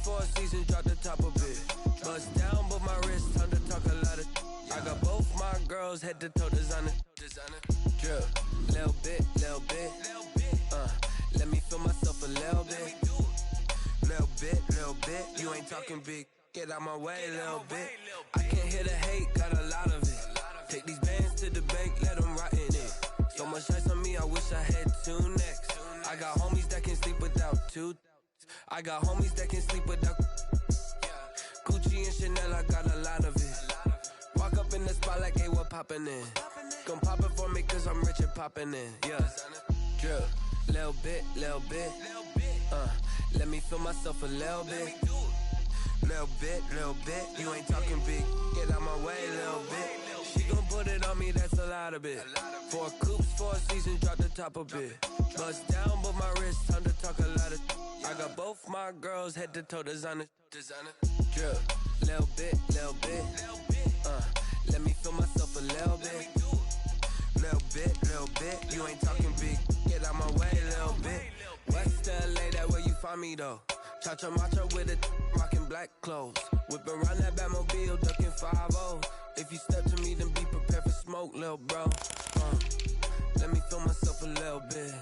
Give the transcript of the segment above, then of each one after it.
for a season, drop the top a bit. Bust down, but my wrist, time to talk a lot of. I got both my girls, head to toe designer. Drip, little bit. Let me feel myself a little bit. Little bit. You ain't talking big. Get out my way, little bit. I can't hear the hate, got a lot of it. Take these bands to the bank, let them rot in it. So much ice on me, I wish I had two necks. I got homies that can sleep without two. I got homies that can sleep without. Gucci and Chanel, I got a lot of it. Walk up in the spot like, hey, what poppin' in? Come pop it for me, cause I'm rich and poppin' in. Yeah, drip, little bit. Let me feel myself a little bit. Little bit. You ain't talking big. Get out my way, little bit. She gon' put it on me, that's a lot of it. 4 coops, 4 seasons, drop the top a bit. Bust down, but my wrist, time to talk a lot of. I got both my girls, head to toe designer. Drip, little bit. Let me feel myself a little bit. Little bit. You ain't talking big. Get out my way, little bit. West LA, that where you find me though. Cha-cha matcha with a rockin' black clothes. Whip around that Batmobile, ducking 5-0. If you step to me, then be prepared for smoke, lil' bro. Let me feel myself a little bit.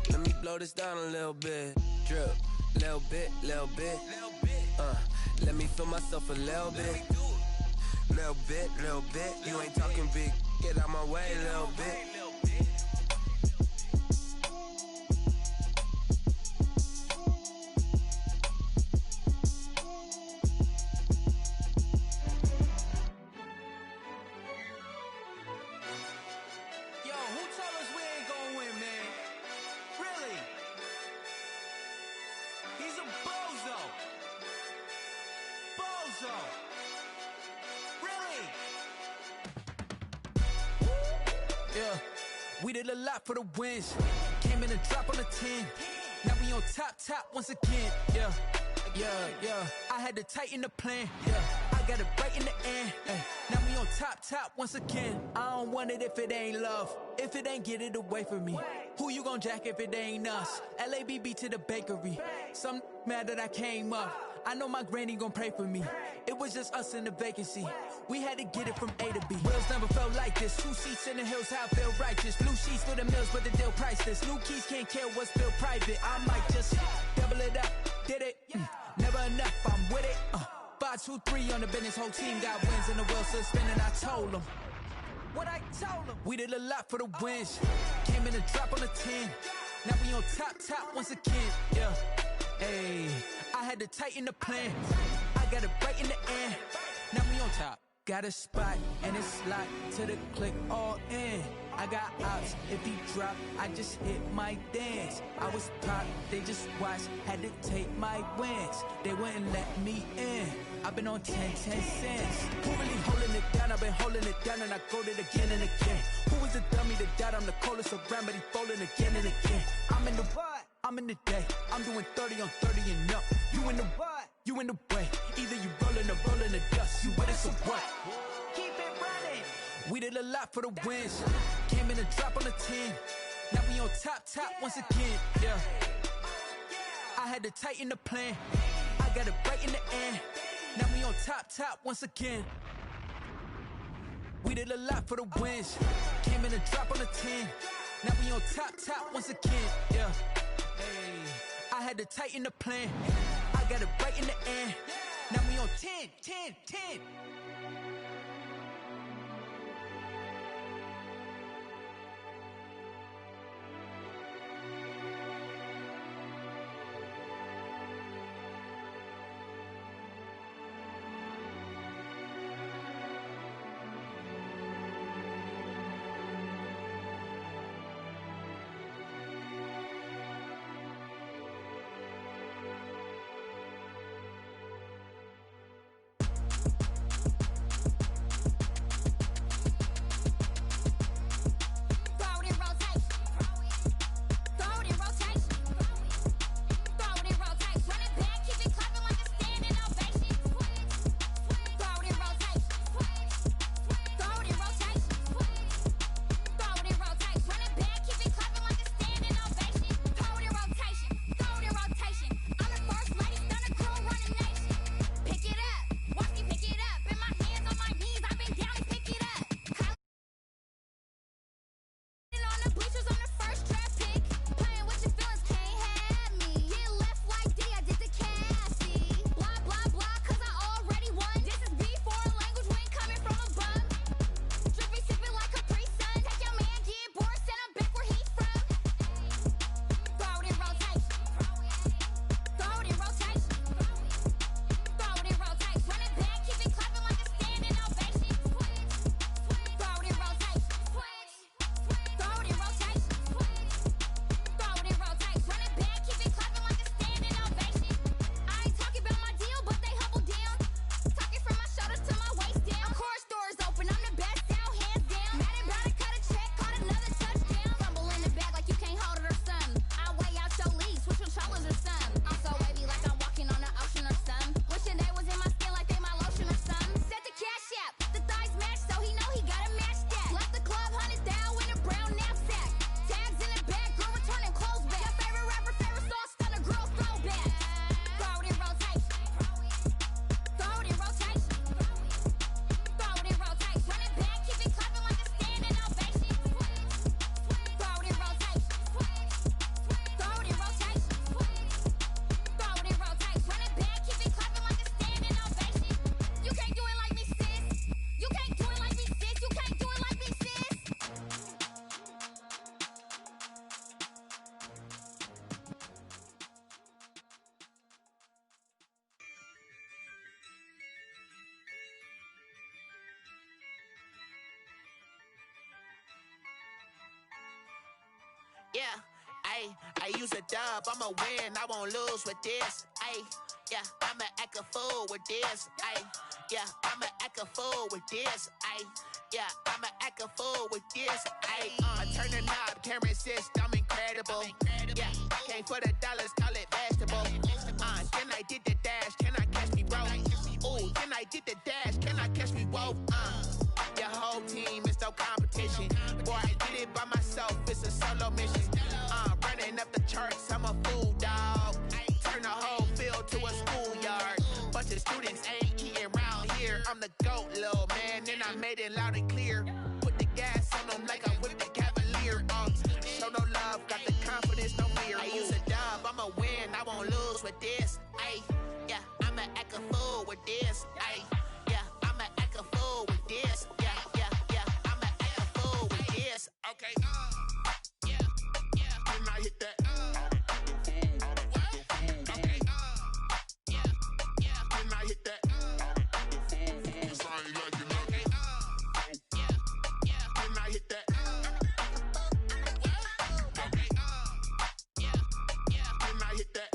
Let me blow this down a little bit. Drip, little bit. Let me feel myself a little bit. Little bit. You ain't talking big. Get out my way, little bit. We did a lot for the wins. Came in a drop on the 10. Now we on top once again. Yeah. I had to tighten the plan. Yeah. I got it right in the end. Now we on top once again. I don't want it if it ain't love. If it ain't, get it away from me. Who you gon' jack if it ain't us? LABB to the bakery. Some mad that I came up. I know my granny gon' pray for me. It was just us in the vacancy. We had to get it from A to B. Wheels never felt like this. 2 seats in the hills, how I feel righteous. Blue sheets for the mills, but the deal priceless. New keys can't care what's built private. I might just double it up. Did it? Never enough, I'm with it. 5, 2, 3 on the business. Whole team got wins and the wheels still spinning. I told them what I told them. We did a lot for the wins. Came in a drop on the 10. Now we on top once again. Yeah. Hey, I had to tighten the plan. I got it right in the end. Now we on top. Got a spot and it's locked to the click all in. I got ops, if he drop, I just hit my dance. I was pop, they just watched, had to take my wins. They wouldn't let me in. I've been on 10 cents. Who really holding it down? I've been holding it down and I go it again and again. Who was the dummy that died? I'm the coldest around, but he falling again and again. I'm in the what? I'm in the day. I'm doing 30 on 30 and up. You in the what? You in the way. Either you rolling or rolling the dust. You with it, so what? Keep it running. We did a lot for the wins. Came in a drop on the 10. Now we on top once again. Yeah. I had to tighten the plan. I got it right in the end. Now we on top once again. We did a lot for the wins. Came in a drop on the 10. Now we on top once again. Yeah. Hey, I had to tighten the plan. I got it right in the end. Now we on 10. Ayy, I use a dub, I'ma win, I won't lose with this. Ayy, yeah, I'ma act a fool with this. Ayy, yeah, I'ma act a fool with this. Ayy, yeah, I'ma act a fool with this. Ayy, I turn the knob, camera assist, I'm incredible. Yeah, came for the dollars, call it vegetable. Then I did the dash, can I catch me, bro? Ooh, then I did the dash, can I catch me, whoa? Your whole team is no competition. Boy, I did it by myself, it's a solo mission. Running up the charts, I'm a fool, dog. Turn the whole field to a schoolyard. Bunch of students ain't eating round here. I'm the GOAT, little man, and I made it loud and clear. Put the gas on them like I whipped the Cavalier. Show no love, got the confidence, no fear. I use a dub, I'ma win, I won't lose with this. Ayy, yeah, I'ma act a fool with this. Ayy, yeah, I'ma act a fool with this. Yeah, yeah, yeah, I'ma act a fool with this. Okay, yeah, yeah, can I hit that? Okay, yeah, yeah, can I hit that? Cause I ain't like it, okay, yeah, yeah, can I hit that? Okay, yeah, yeah, can I hit that?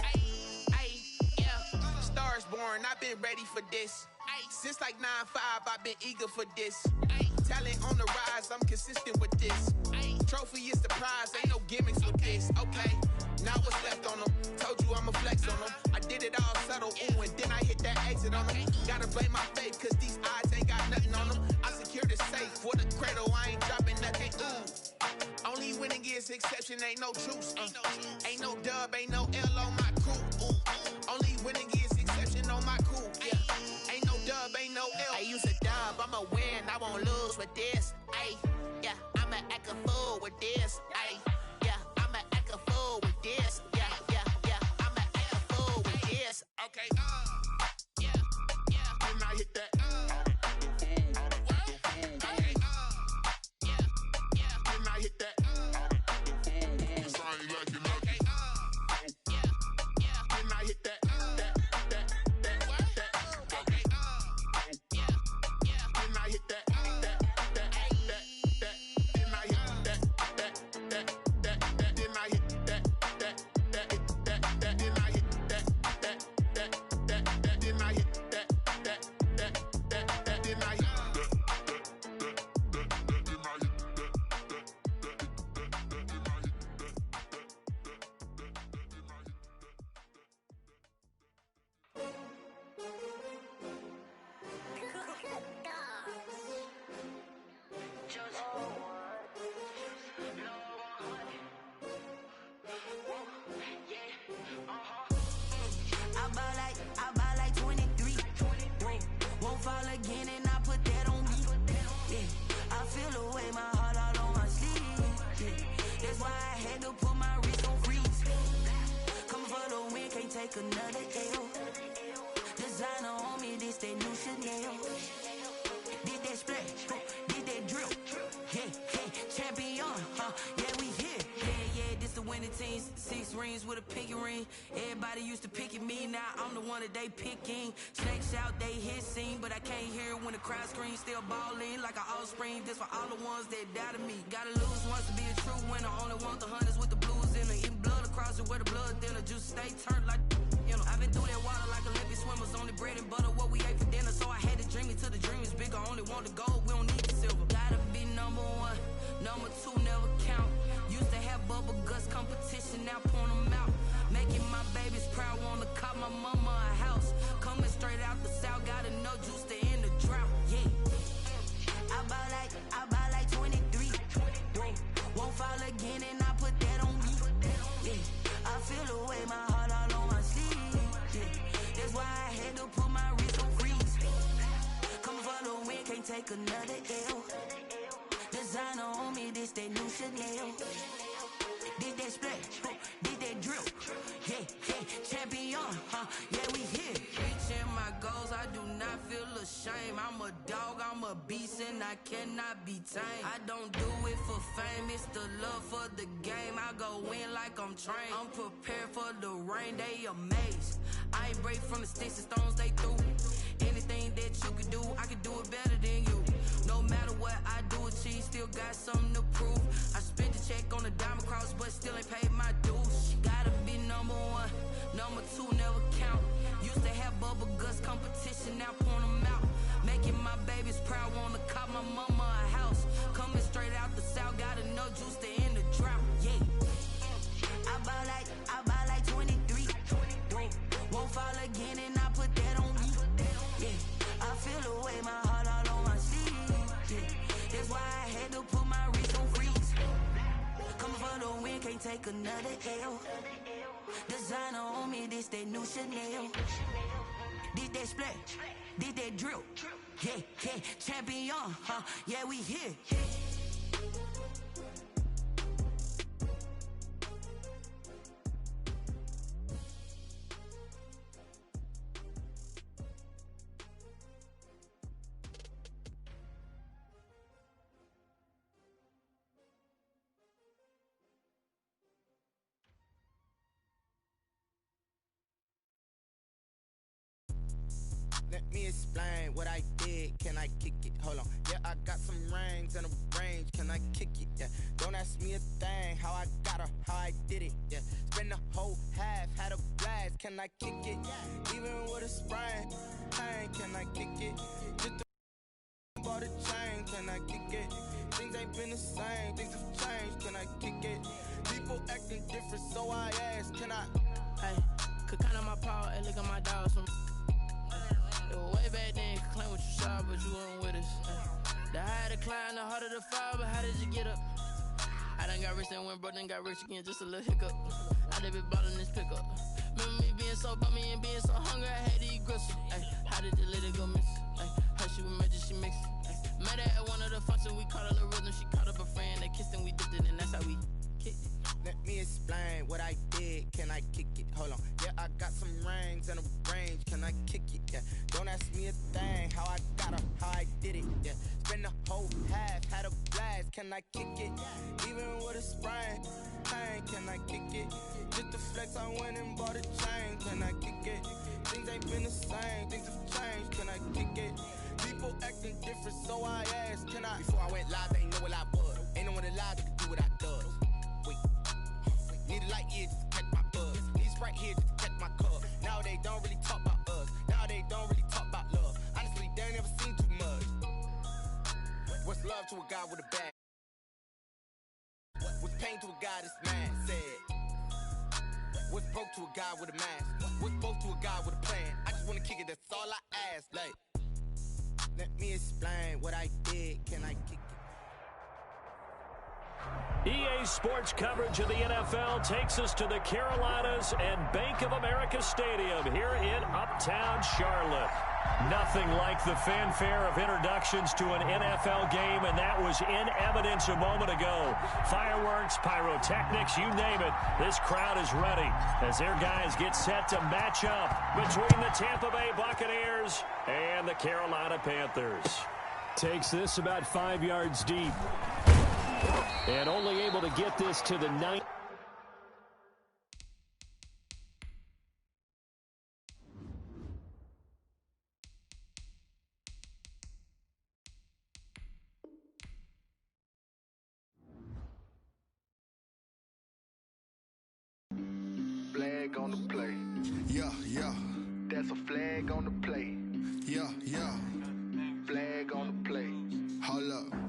Ay, yeah, stars born, I've been ready for this. Since like 9-5, I've been eager for this. Talent on the rise, I'm consistent with this. Trophy is the prize, ain't no gimmicks with this. Okay, now what's left on them? Told you I'ma flex on them. I did it all subtle, ooh, and then I hit that exit on them. Gotta blame my faith, cause these odds ain't got nothing on them. I secured the safe for the cradle, I ain't dropping nothing, ooh. Only winning is exception, ain't no truce. Ain't no dub, ain't no L on my crew. Ooh. Only winning is exception on my crew. Yeah. Ain't no dub, ain't no L. I use a dub, I'ma win, I won't lose with this. Ayy, yeah, I'ma act a fool with this. Ayy, yeah, I'ma act a fool with this. Yeah, yeah, yeah, I'ma act a fool with this. Okay, yeah, yeah, can I hit that? Okay, yeah, yeah, can I hit that? Cause I ain't like it, okay, yeah, yeah, can I hit that? I buy like 23. Won't fall again and I put that on me. Yeah, I feel the way, my heart all on my sleeve. Yeah, that's why I had to put my wrist on freeze. Coming for the win, can't take another L. Designer on me, this that new Chanel. Did that splash, did that drill. Yeah, yeah, champion, yeah, we here. Yeah, this the winning team. 6 rings with a pinky ring. Everybody used to pick at me, now I'm the one that they picking. Snakes out, they hit scene, but I can't hear it when the crowd screams. Still balling like an offspring. This for all the ones that doubted me. Gotta lose once to be a true winner. Only want the hunters with the blues in it. Eating blood across it where the blood thinner. Juice stay turned like, you know. I've been through that water like Olympic swimmers. Only bread and butter, what we ate for dinner. So I had to dream it till the dream is bigger. Only want the gold, we don't need the silver. Gotta be number 1, number 2 never count. Used to have bubble guts competition, now point them out. Making my babies proud, wanna cop my mama a house. Coming straight out the south, gotta know juice to end the drought. Yeah, I buy like 23. Won't fall again and I put that on me. Yeah, I feel the way, my heart all on my sleeve. Yeah, that's why I had to put my wrist on freeze. Coming for the win, can't take another L. Designer on me, this that new Chanel. Did that splash, did that drill. Yeah, yeah, champion, yeah, we here. Reaching my goals, I do not feel ashamed. I'm a dog, I'm a beast, and I cannot be tamed. I don't do it for fame, it's the love for the game. I go in like I'm trained. I'm prepared for the rain, they amazed. I ain't break from the sticks and stones they threw. Anything that you could do, I could do it better than you. No matter what I do, achieve, still got something to prove. I spent the check on the diamond cross, but still ain't paid my dues. Gotta be number one, number two never count. Used to have bubble guts competition, now point them out. Making my babies proud, wanna cop my mama a house. Coming straight out the south, got enough juice to end the drought. Yeah. I buy like 23. Won't fall again, and I put that on me. Yeah. I feel the way, my heart all on my sleeve. Yeah. That's why I had to put my wrist on freeze. Coming for the win, can't take another L. Designer on me, this that new Chanel. Did that splat, did that drill. Yeah, yeah, champion, huh? Yeah, we here. Let me explain what I did. Can I kick it? Hold on. Yeah, I got some rings and a range. Can I kick it? Yeah. Don't ask me a thing. How I got her, how I did it. Yeah. Spend the whole half, had a blast. Can I kick it? Even with a sprain. Pain, can I kick it? Just the bought a chain. Can I kick it? Things ain't been the same. Things have changed. Can I kick it? People acting different, so I ask. Can I? Hey, could count on my power and look at my dogs from. It was way back then, could claim what you saw, but you weren't with us. The higher the climb, the harder the fall, but how did you get up? I done got rich and went broke, then got rich again, just a little hiccup. I done been bought in this pickup. Remember me being so bummy and being so hungry, I had to eat gristle. Ay, how did the lady go miss? Ay, her she was magic, she mixed. Met her at one of the functions, we caught a little rhythm, she caught up a friend, they kissed and we dipped it, and that's how we kicked it. Let me explain what I did. Can I kick it? Hold on. Yeah, I got some rings and a range. Can I kick it? Yeah. Don't ask me a thing. How I got her, how I did it. Yeah. Spend the whole half, had a blast. Can I kick it? Even with a sprain. Pain, can I kick it? Just to flex, I went and bought a chain. Can I kick it? Things ain't been the same. Things have changed. Can I kick it? People acting different, so I asked. Can I? Before I went live, they ain't know what I was. Ain't no one alive that could do what I does. Need a light here just to catch my buzz. Need Sprite here just to catch my cup. Now they don't really talk about us. Now they don't really talk about love. Honestly, they ain't never seen too much. What's love to a guy with a bag? What's pain to a guy that's mad? Said. What's broke to a guy with a mask? What's broke to a guy with a plan? I just wanna kick it, that's all I ask. Like, let me explain what I did. Can I kick it? EA Sports coverage of the NFL takes us to the Carolinas and Bank of America Stadium here in Uptown Charlotte. Nothing like the fanfare of introductions to an NFL game, and that was in evidence a moment ago. Fireworks, pyrotechnics, you name it. This crowd is ready as their guys get set to match up between the Tampa Bay Buccaneers and the Carolina Panthers. Takes this about 5 yards deep. And only able to get this to the 9. Flag on the play. Yeah, yeah. That's a flag on the play. Yeah, yeah. Flag on the play. Hold up.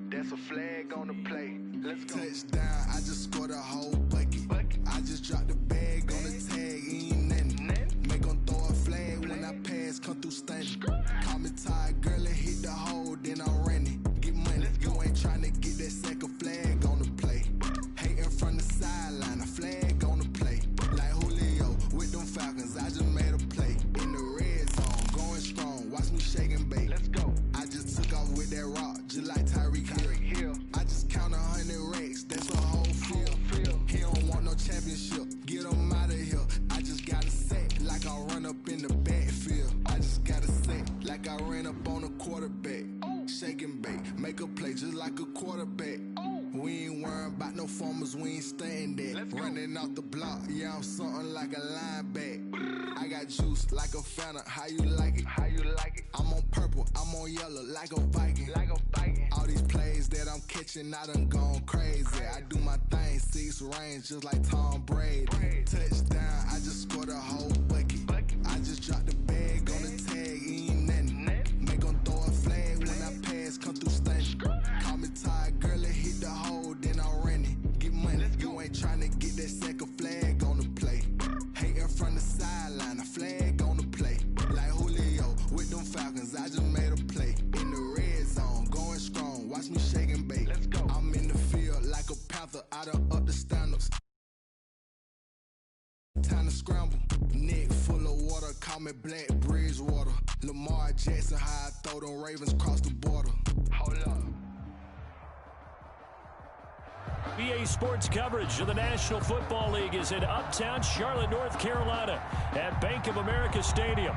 That's a flag on the play. Let's go. Touchdown, I just scored a whole bucket. I just dropped the bag on the tag, ain't nothing. Make 'em throw a flag when I pass, come through stunning. Call me tired, girl, and hit the hole, then I'm running. Get money, you ain't tryna get that second flag on the play. Hating from the sideline, a flag on the play. Like Julio with them Falcons, I just made a play. In the red zone, going strong, watch me shake and bake. Let's go. I just took off with that rock, just like Tyreek Hill. I just count 100 racks, that's a whole field. He don't want no championship, get him out of here. I just got a set, like I run up in the backfield. I just got a set, like I ran up on a quarterback. Shake and bake, make a play just like a quarterback. We ain't worrying about no formers, we ain't staying that. Running off the block, yeah, I'm something like a linebacker. I got juice like a Fanta, how you like it? I'm on purple, I'm on yellow, like a Viking. All these plays that I'm catching, I done gone crazy. I do my thing, 6 range, just like Tom Brady. Touchdown, I just scored a whole bucket. I just dropped the bag on the tag, ain't nothing. Make 'em throw a flag when I pass, come through stunning. Call me tired, girl, it hit the hole, then I'm running. Get money, you ain't tryna get that second flag on the play. Hating from the sideline, a flag on the play. Like Julio with them Falcons, I just made a play. In the red zone, going strong, watch me shake and bake. I'm in the field like a panther, I done up the standards. Time to scramble, neck full of water, call me Black Bridgewater. Lamar Jackson, how I throw them Ravens cross the border. Hold up. BA Sports coverage of the National Football League is in uptown Charlotte, North Carolina at Bank of America Stadium.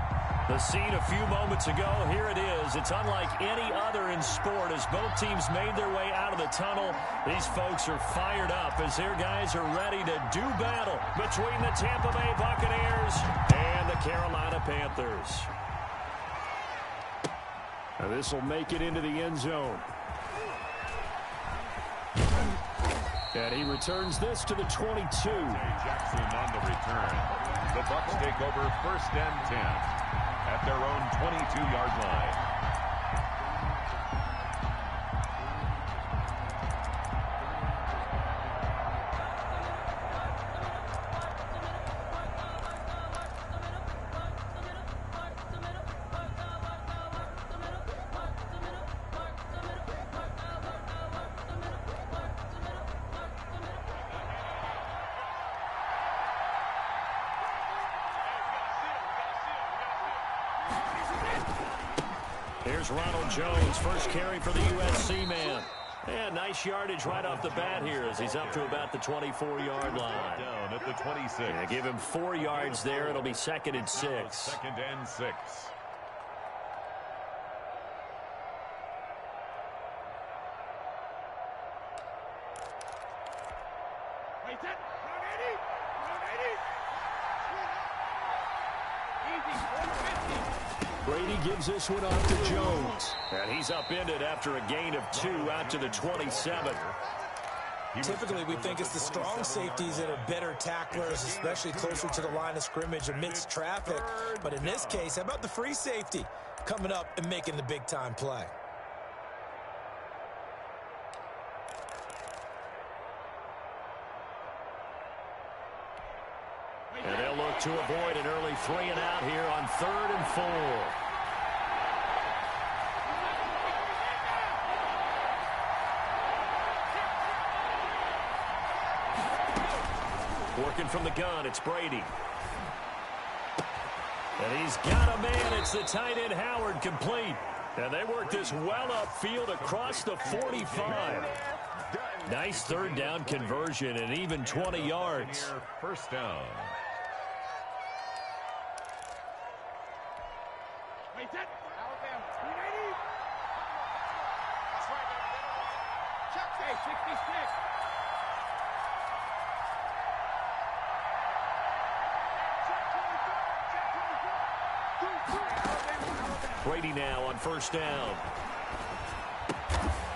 The scene a few moments ago, here it is. It's unlike any other in sport as both teams made their way out of the tunnel. These folks are fired up as their guys are ready to do battle between the Tampa Bay Buccaneers and the Carolina Panthers. Now this will make it into the end zone. And he returns this to the 22. Jackson on the return. The Bucs take over 1st and 10 at their own 22-yard line. Here's Ronald Jones, first carry for the USC man. And nice yardage right off the bat here as he's up to about the 24-yard line. Down at the 26. Yeah, give him 4 yards there. It'll be 2nd and 6. 2nd and 6. Brady gives this one off to Jones. And he's upended after a gain of 2 out to the 27. Typically, we think it's the strong safeties that are better tacklers, especially closer to the line of scrimmage amidst traffic. But in this case, how about the free safety coming up and making the big-time play? And they'll look to avoid an early 3 and out here on 3rd and 4. Working from the gun, it's Brady. And he's got a man. It's the tight end Howard, complete. And they work this well upfield across the 45. Nice 3rd down conversion and even 20 yards. 1st down. Brady now on 1st down.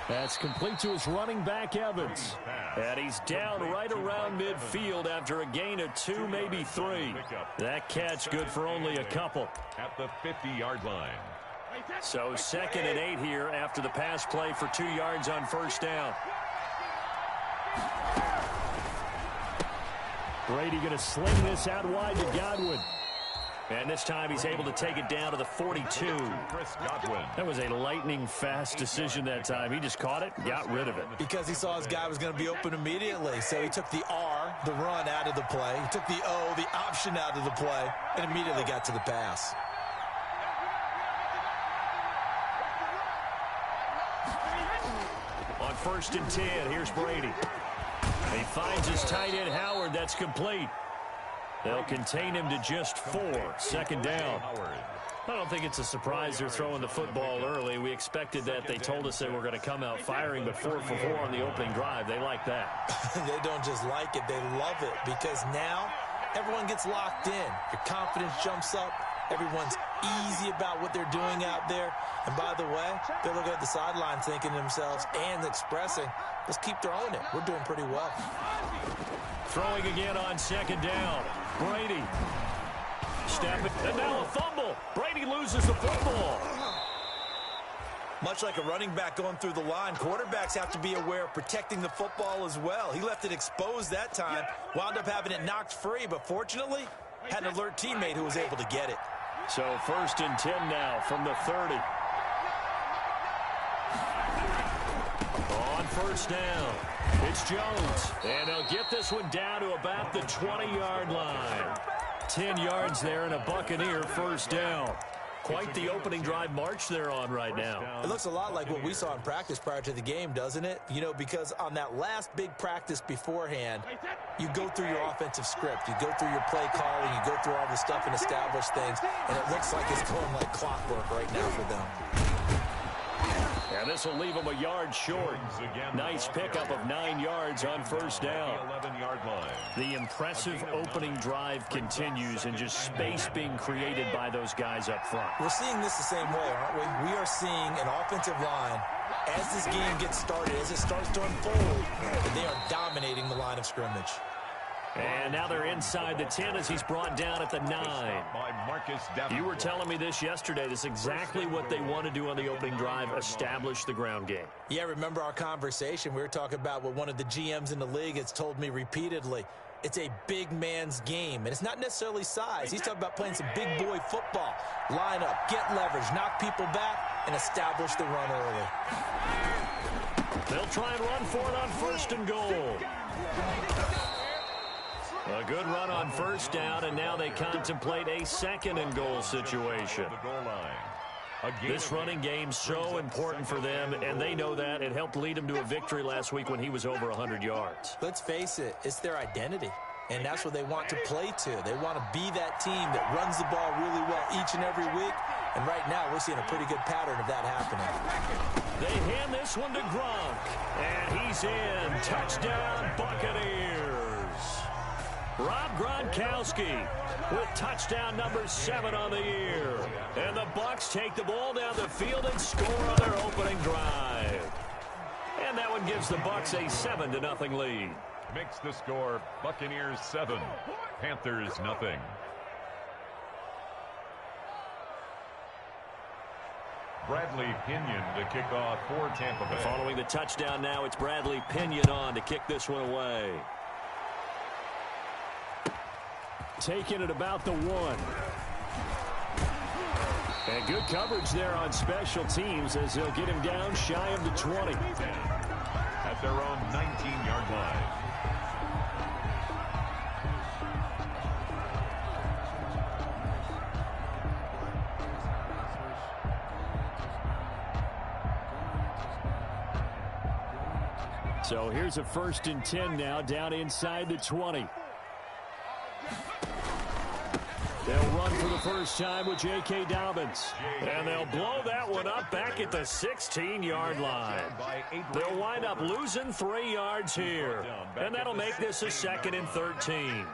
That's complete to his running back, Evans. And he's down right around midfield after a gain of 2, maybe 3. That catch good for only a couple. At the 50-yard line. So 2nd and 8 here after the pass play for 2 yards on 1st down. Brady going to sling this out wide to Godwin. And this time he's able to take it down to the 42. Chris Godwin. That was a lightning-fast decision that time. He just caught it, got rid of it. Because he saw his guy was going to be open immediately. So he took the R, the run, out of the play. He took the O, the option, out of the play, and immediately got to the pass. On 1st and 10, here's Brady. He finds his tight end Howard. That's complete. They'll contain him to just 4. 2nd down. I don't think it's a surprise they're throwing the football early. We expected that. They told us they were going to come out firing, but 4 for 4 on the opening drive. They like that. They don't just like it, they love it, because now everyone gets locked in. Your confidence jumps up. Everyone's easy about what they're doing out there. And by the way, they're looking at the sideline thinking to themselves and expressing, let's keep throwing it. We're doing pretty well. Throwing again on second down. Brady. Stepping. And now a fumble. Brady loses the football. Much like a running back going through the line, quarterbacks have to be aware of protecting the football as well. He left it exposed that time, wound up having it knocked free, but fortunately, had an alert teammate who was able to get it. So 1st and 10 now from the 30. On first down, it's Jones. And they'll get this one down to about the 20-yard line. 10 yards there and a Buccaneer first down. Quite the opening drive march they're on right now. It looks a lot like what we saw in practice prior to the game, doesn't it? You know, because on that last big practice beforehand, you go through your offensive script. You go through your play calling. You go through all the stuff and establish things. And it looks like it's going like clockwork right now for them. And this will leave them a yard short. Nice pickup of 9 yards on first down. 11-yard line. The impressive opening drive continues and just space being created by those guys up front. We're seeing this the same way, aren't we? We are seeing an offensive line, as this game gets started, as it starts to unfold, that they are dominating the line of scrimmage. And now they're inside the 10 as he's brought down at the 9. You were telling me this yesterday. This is exactly what they want to do on the opening drive, establish the ground game. Yeah, remember our conversation? We were talking about what one of the GMs in the league has told me repeatedly. It's a big man's game, and it's not necessarily size. He's talking about playing some big boy football. Line up, get leverage, knock people back, and establish the run early. They'll try and run for it on 1st and goal. A good run on first down, and now they contemplate a 2nd and goal situation. This running game's so important for them, and they know that. It helped lead them to a victory last week when he was over 100 yards. Let's face it, it's their identity, and that's what they want to play to. They want to be that team that runs the ball really well each and every week, and right now we're seeing a pretty good pattern of that happening. They hand this one to Gronk, and he's in. Touchdown, Buccaneers. Rob Gronkowski with touchdown number 7 on the year. And the Bucs take the ball down the field and score on their opening drive. And that one gives the Bucs a 7-0 lead. Makes the score Buccaneers 7, Panthers 0. Bradley Pinion to kick off for Tampa Bay. Following the touchdown now, it's Bradley Pinion on to kick this one away. Taking it about the 1. And good coverage there on special teams as they'll get him down shy of the 20. At their own 19-yard line. So here's a 1st and 10 now down inside the 20. They'll run for the first time with J.K. Dobbins. And they'll blow that one up back at the 16-yard line. They'll wind up losing 3 yards here. And that'll make this a 2nd and 13.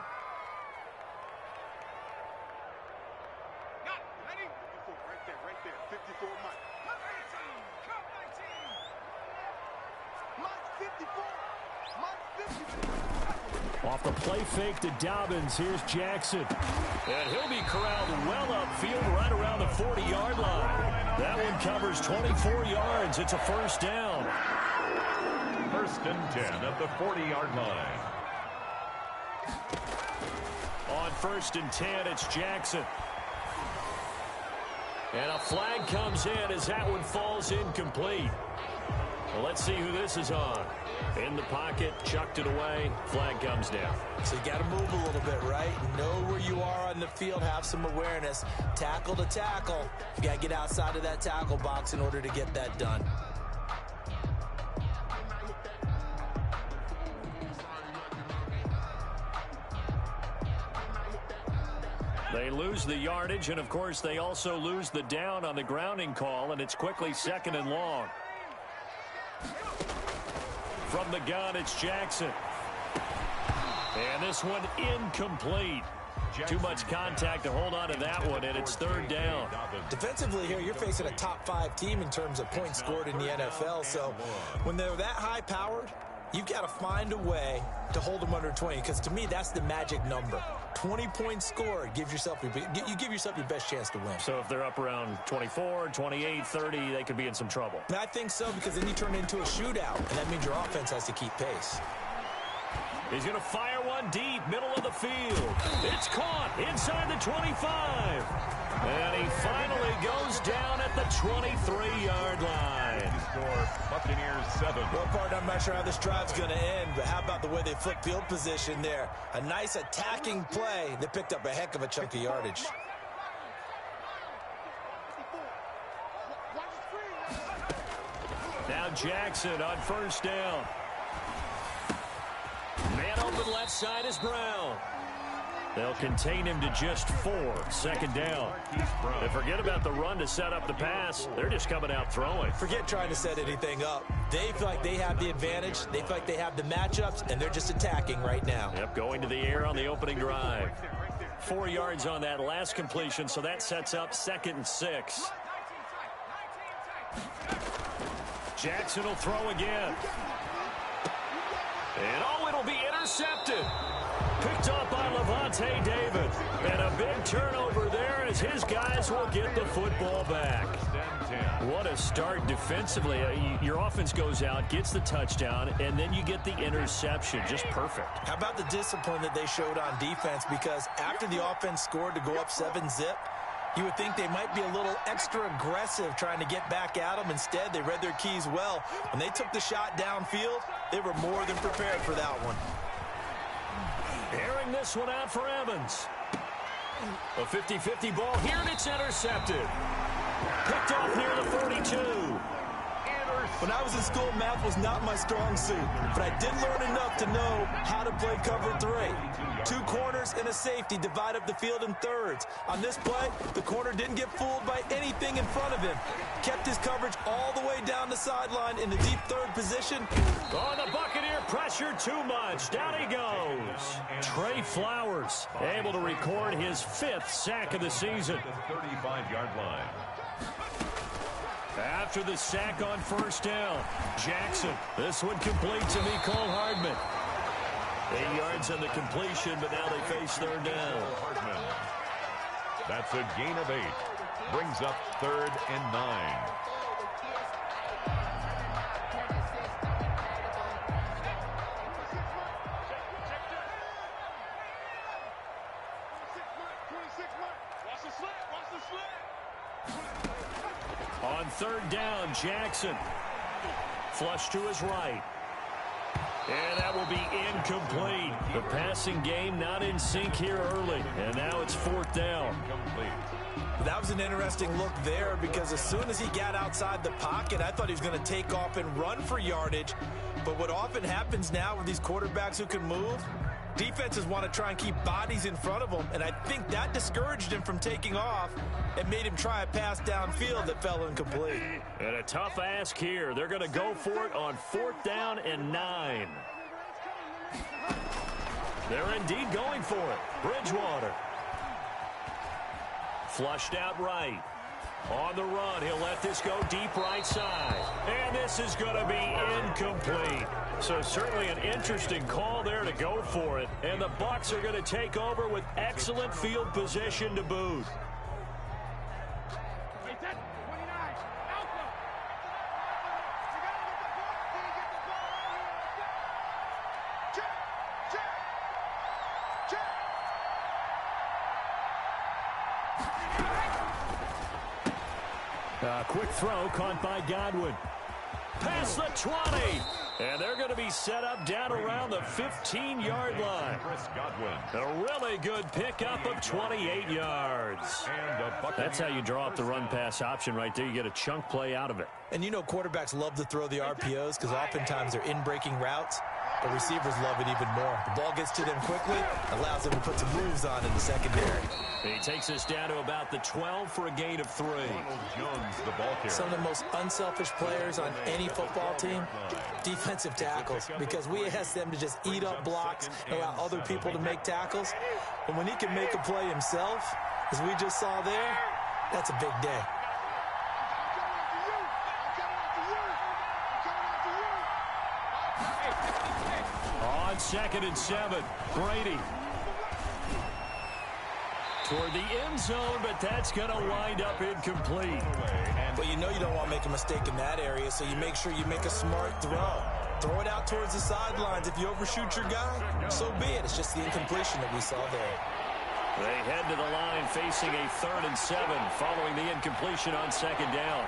Off the play fake to Dobbins, here's Jackson. And he'll be corralled well upfield right around the 40-yard line. That one covers 24 yards. It's a first down. 1st and 10 at the 40-yard line. On 1st and 10, it's Jackson. And a flag comes in as that one falls incomplete. Well, let's see who this is on. In the pocket, chucked it away, flag comes down. So you got to move a little bit, right? Know where you are on the field, have some awareness. Tackle to tackle. You got to get outside of that tackle box in order to get that done. They lose the yardage, and, of course, they also lose the down on the grounding call, and it's quickly 2nd and long. From the gun, it's Jackson. And this one incomplete. Too much contact to hold on to that one, and it's 3rd down. Defensively here, you're facing a top 5 team in terms of points scored in the NFL. So when they're that high-powered, you've got to find a way to hold them under 20, because to me, that's the magic number. 20 points scored, you give yourself your best chance to win. So if they're up around 24, 28, 30, they could be in some trouble. And I think so, because then you turn it into a shootout, and that means your offense has to keep pace. He's going to fire one deep, middle of the field. It's caught inside the 25. And he finally goes down at the 23-yard line. Score Buccaneers 7. Well, partner, I'm not sure how this drive's going to end, but how about the way they flip field position there? A nice attacking play. They picked up a heck of a chunk of yardage. Now Jackson on 1st down. Man open left side is Brown. They'll contain him to just 4. 2nd down. And forget about the run to set up the pass. They're just coming out throwing. Forget trying to set anything up. They feel like they have the advantage. They feel like they have the matchups, and they're just attacking right now. Yep, going to the air on the opening drive. 4 yards on that last completion, so that sets up 2nd and 6. Jackson will throw again. And, it'll be intercepted. Picked up by Levante David. And a big turnover there as his guys will get the football back. What a start defensively. Your offense goes out, gets the touchdown, and then you get the interception. Just perfect. How about the discipline that they showed on defense? Because after the offense scored to go up 7-zip, you would think they might be a little extra aggressive trying to get back at them. Instead, they read their keys well. When they took the shot downfield, they were more than prepared for that one. Airing this one out for Evans. A 50-50 ball here, and it's intercepted. Picked off near the 42. When I was in school, math was not my strong suit, but I did learn enough to know how to play cover 3. 2 corners and a safety divide up the field in thirds. On this play, the corner didn't get fooled by anything in front of him. Kept his coverage all the way down the sideline in the deep 3rd position. Oh, the Buccaneer pressure too much. Down he goes. Trey Flowers able to record his 5th sack of the season. 35-yard line. After the sack on 1st down, Jackson. This one complete to Mecole Hardman. 8 yards on the completion, but now they face 3rd down. That's a gain of 8. Brings up 3rd and 9. On 3rd down, Jackson. Flush to his right. And that will be incomplete. The passing game not in sync here early. And now it's 4th down. That was an interesting look there, because as soon as he got outside the pocket, I thought he was going to take off and run for yardage. But what often happens now with these quarterbacks who can move, defenses want to try and keep bodies in front of them, and I think that discouraged him from taking off and made him try a pass downfield that fell incomplete. And a tough ask here. They're going to go for it on 4th down and 9. They're indeed going for it. Bridgewater. Flushed out right. On the run, he'll let this go deep right side. And this is going to be incomplete. So certainly an interesting call there to go for it. And the Bucs are going to take over with excellent field position to boot. Quick throw caught by Godwin. Past the 20. And they're going to be set up down around the 15-yard line. A really good pickup of 28 yards. That's how you draw up the run-pass option right there. You get a chunk play out of it. And you know quarterbacks love to throw the RPOs because oftentimes they're in-breaking routes. but receivers love it even more. The ball gets to them quickly, allows them to put some moves on in the secondary. He takes us down to about the 12 for a gain of 3. Jones, the ball carrier. Some of the most unselfish players on any football team, defensive tackles, because we ask them to just eat up blocks and allow other people to make tackles. And when he can make a play himself, as we just saw there, that's a big day. On 2nd and 7, Brady. Toward the end zone, but that's going to wind up incomplete. But you know you don't want to make a mistake in that area, so you make sure you make a smart throw. Throw it out towards the sidelines. If you overshoot your guy, so be it. It's just the incompletion that we saw there. They head to the line facing a 3rd and 7 following the incompletion on 2nd down.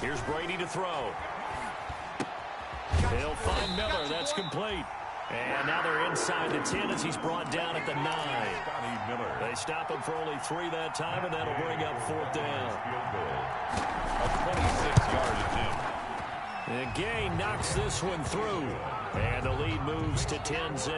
Here's Brady to throw. He'll find Miller. That's complete. And now they're inside the 10 as he's brought down at the 9. They stop him for only 3 that time, and that'll bring up 4th down. A 26-yard attempt. And Gay knocks this one through. And the lead moves to 10-zip.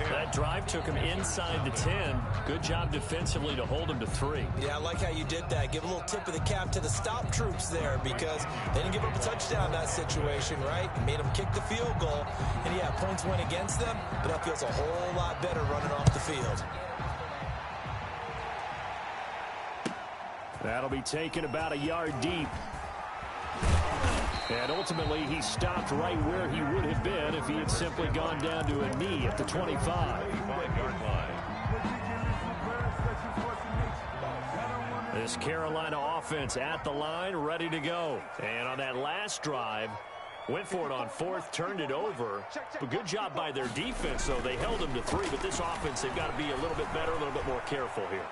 That drive took him inside the 10. Good job defensively to hold him to 3. Yeah, I like how you did that. Give a little tip of the cap to the stop troops there because they didn't give up a touchdown in that situation, right? Made them kick the field goal. And, yeah, points went against them, but that feels a whole lot better running off the field. That'll be taken about a yard deep. And ultimately, he stopped right where he would have been if he had simply gone down to a knee at the 25. This Carolina offense at the line, ready to go. And on that last drive, went for it on 4th, turned it over. But good job by their defense, though. They held him to 3, but this offense, they've got to be a little bit better, a little bit more careful here.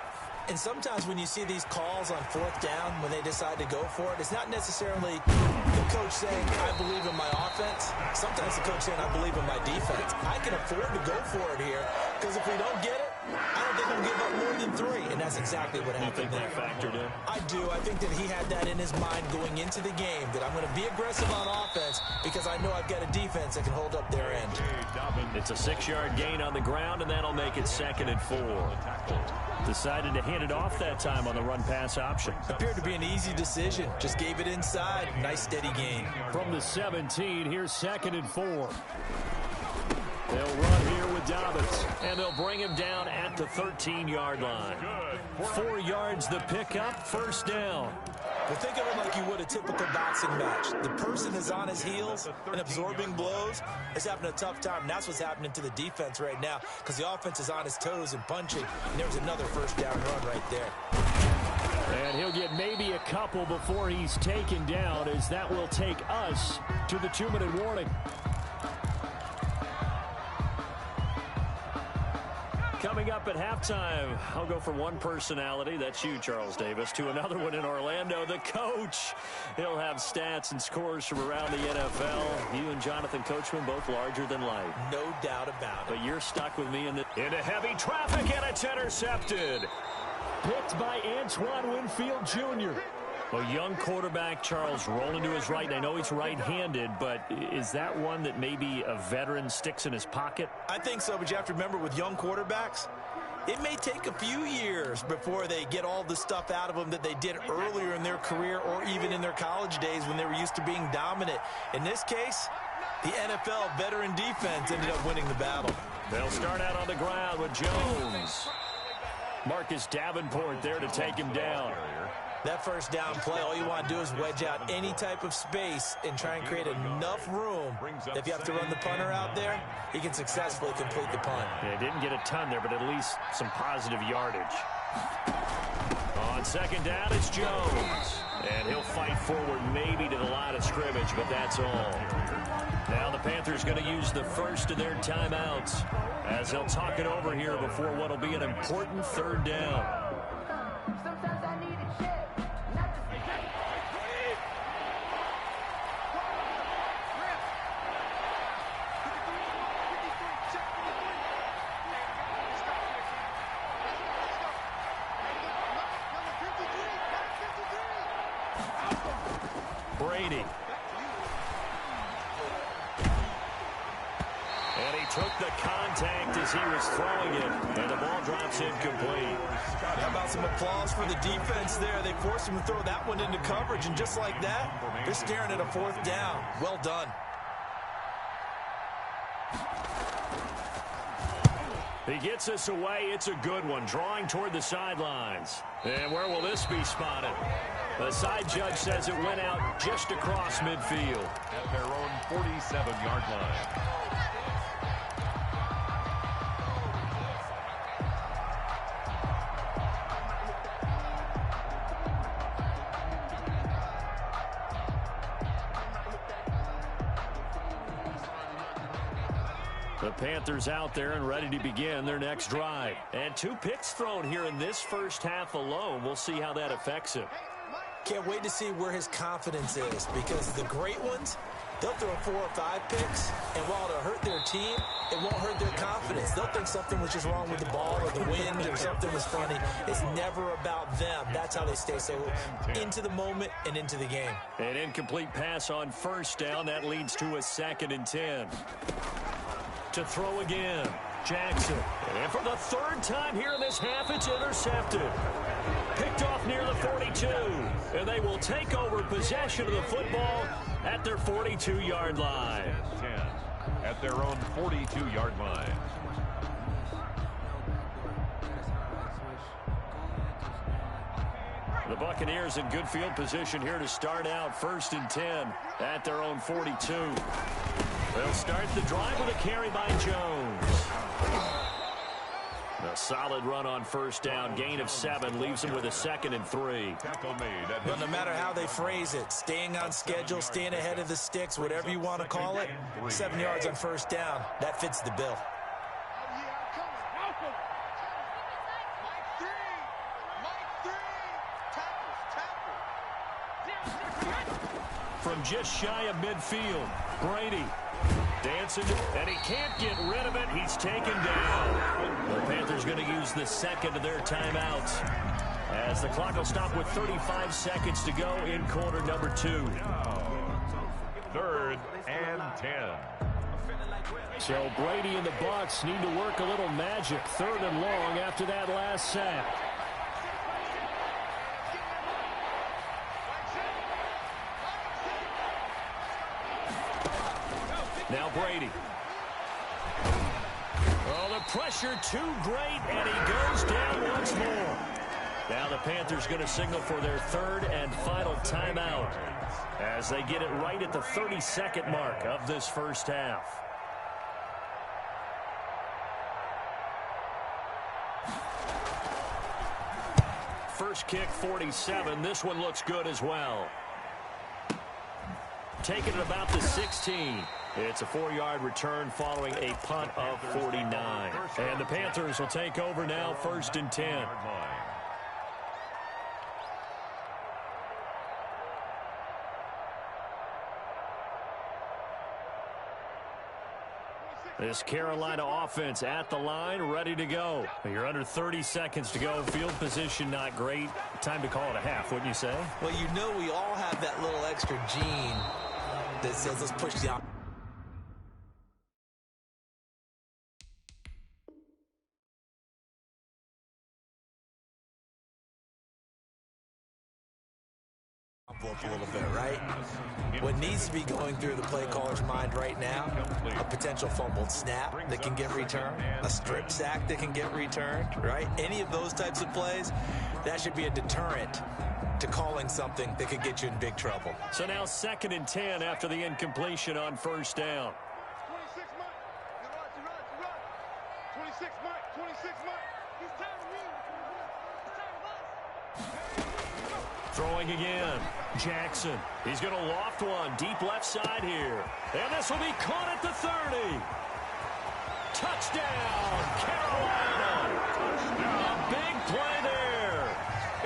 And sometimes when you see these calls on 4th down, when they decide to go for it, it's not necessarily the coach saying, I believe in my offense. Sometimes the coach saying, I believe in my defense. I can afford to go for it here because if we don't get it, I don't think we'll give up more than 3. And that's exactly what happened there. You think that factored in? I do. I think that he had that in his mind going into the game, that I'm going to be aggressive on offense because I know I've got a defense that can hold up their end. It's a 6-yard gain on the ground, and that'll make it 2nd and 4. Decided to hand it off that time on the run-pass option. Appeared to be an easy decision. Just gave it inside. Nice, steady gain. From the 17, here's 2nd and 4. They'll run here with Dobbins, and they'll bring him down at the 13-yard line. 4 yards the pickup, 1st down. Well, think of it like you would a typical boxing match. The person is on his heels and absorbing blows. Is having a tough time, and that's what's happening to the defense right now because the offense is on his toes and punching, and there's another 1st down run right there. And he'll get maybe a couple before he's taken down, as that will take us to the 2-minute warning. Coming up at halftime, I'll go from one personality, that's you, Charles Davis, to another one in Orlando, the coach. He'll have stats and scores from around the NFL. You and Jonathan Coachman, both larger than life. No doubt about it. But you're stuck with me into heavy traffic, and it's intercepted. Picked by Antoine Winfield Jr. A young quarterback, Charles, rolling to his right. And I know he's right-handed, but is that one that maybe a veteran sticks in his pocket? I think so, but you have to remember with young quarterbacks, it may take a few years before they get all the stuff out of them that they did earlier in their career or even in their college days when they were used to being dominant. In this case, the NFL veteran defense ended up winning the battle. They'll start out on the ground with Jones. Marcus Davenport there to take him down. That 1st down play, all you want to do is wedge out any type of space and try and create enough room. If you have to run the punter out there, he can successfully complete the punt. Yeah, didn't get a ton there, but at least some positive yardage. On 2nd down, it's Jones. And he'll fight forward maybe to the line of scrimmage, but that's all. Now the Panthers going to use the first of their timeouts as they'll talk it over here before what will be an important 3rd down. Brady. And he took the contact as he was throwing it, and the ball drops incomplete. How about some applause for the defense there? They forced him to throw that one into coverage, and just like that, they're staring at a 4th down. Well done. He gets us away. It's a good one, drawing toward the sidelines. And where will this be spotted? The side judge says it went out just across midfield. At their own 47-yard line. The Panthers out there and ready to begin their next drive. And 2 picks thrown here in this first half alone. We'll see how that affects him. Can't wait to see where his confidence is, because the great ones, they'll throw 4 or 5 picks, and while it'll hurt their team, it won't hurt their confidence. They'll think something was just wrong with the ball or the wind or something was funny. It's never about them. That's how they stay so into the moment and into the game. An incomplete pass on first down. That leads to a 2nd and 10. To throw again, Jackson. And for the 3rd time here in this half, it's intercepted. Picked off near the 42. And they will take over possession of the football at their 42-yard line. 10 at their own 42-yard line. The Buccaneers in good field position here to start out 1st and 10 at their own 42. They'll start the drive with a carry by Jones. A solid run on first down. Gain of 7 leaves them with a 2nd and 3. But no matter how they phrase it, staying on schedule, staying ahead of the sticks, whatever you want to call it, 7 yards on first down, that fits the bill. From just shy of midfield, Brady dancing, and he can't get rid of it. He's taken down. The Panthers going to use the 2nd of their timeouts, as the clock will stop with 35 seconds to go in quarter number 2. 3rd and 10. So Brady and the Bucs need to work a little magic. 3rd and long after that last sack. Now Brady. Oh, the pressure too great, and he goes down once more. Now the Panthers going to signal for their 3rd and final timeout as they get it right at the 32nd mark of this first half. First kick, 47. This one looks good as well. Taking it about the 16. It's a 4-yard return following a punt of 49. And the Panthers will take over now, 1st and 10. This Carolina offense at the line, ready to go. You're under 30 seconds to go. Field position not great. Time to call it a half, wouldn't you say? Well, you know we all have that little extra gene that says let's push the a little bit, right? What needs to be going through the play caller's mind right now, a potential fumbled snap that can get returned, a strip sack that can get returned, right? Any of those types of plays, that should be a deterrent to calling something that could get you in big trouble. So now 2nd and 10 after the incompletion on first down. 26 Mike. He's time to leave. Throwing again. Jackson. He's going to loft one. Deep left side here. And this will be caught at the 30. Touchdown, Carolina. A big play there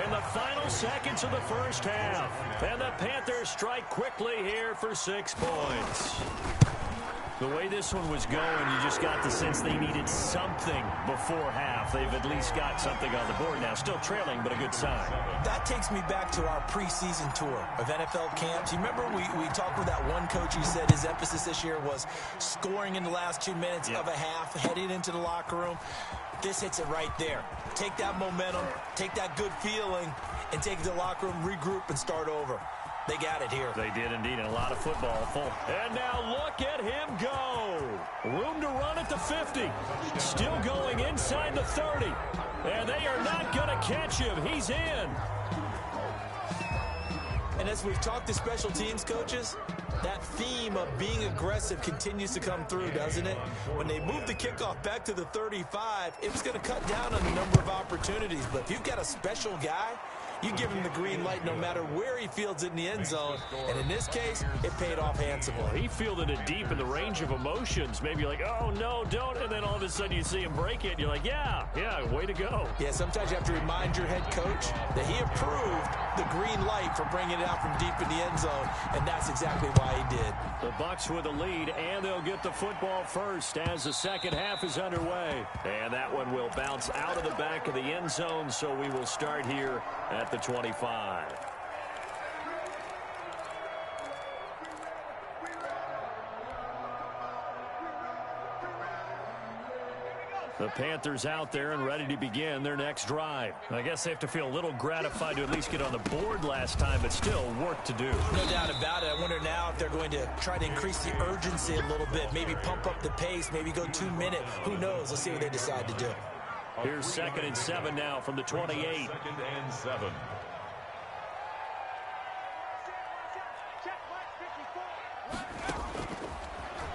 in the final seconds of the first half. And the Panthers strike quickly here for 6 points. The way this one was going, you just got the sense they needed something before half. They've at least got something on the board now. Still trailing, but a good sign. That takes me back to our preseason tour of NFL camps. You remember we talked with that one coach who said his emphasis this year was scoring in the last 2 minutes of a half, heading into the locker room. This hits it right there. Take that momentum, take that good feeling, and take it to the locker room, regroup, and start over. They got it here. They did indeed, and a lot of football. Full. And now look at him go. Room to run at the 50. Still going inside the 30. And they are not going to catch him. He's in. And as we've talked to special teams coaches, that theme of being aggressive continues to come through, doesn't it? When they moved the kickoff back to the 35, it was going to cut down on the number of opportunities. But if you've got a special guy, you give him the green light no matter where he fields it in the end zone. And in this case, it paid off handsomely. He fielded it deep in the range of emotions. Maybe you're like, oh, no, don't. And then all of a sudden you see him break it. And you're like, yeah, way to go. Yeah, sometimes you have to remind your head coach that he approved the green light for bringing it out from deep in the end zone. And that's exactly why he did. The Bucs with the lead, and they'll get the football first as the second half is underway. And that one will bounce out of the back of the end zone, so we will start here at the 25. The Panthers out there and ready to begin their next drive. I guess they have to feel a little gratified to at least get on the board last time, but still work to do. No doubt about it. I wonder now if they're going to try to increase the urgency a little bit, maybe pump up the pace, maybe go 2 minute. Who knows? Let's see what they decide to do. Here's 2nd and 7 now from the 28. 2nd and 7.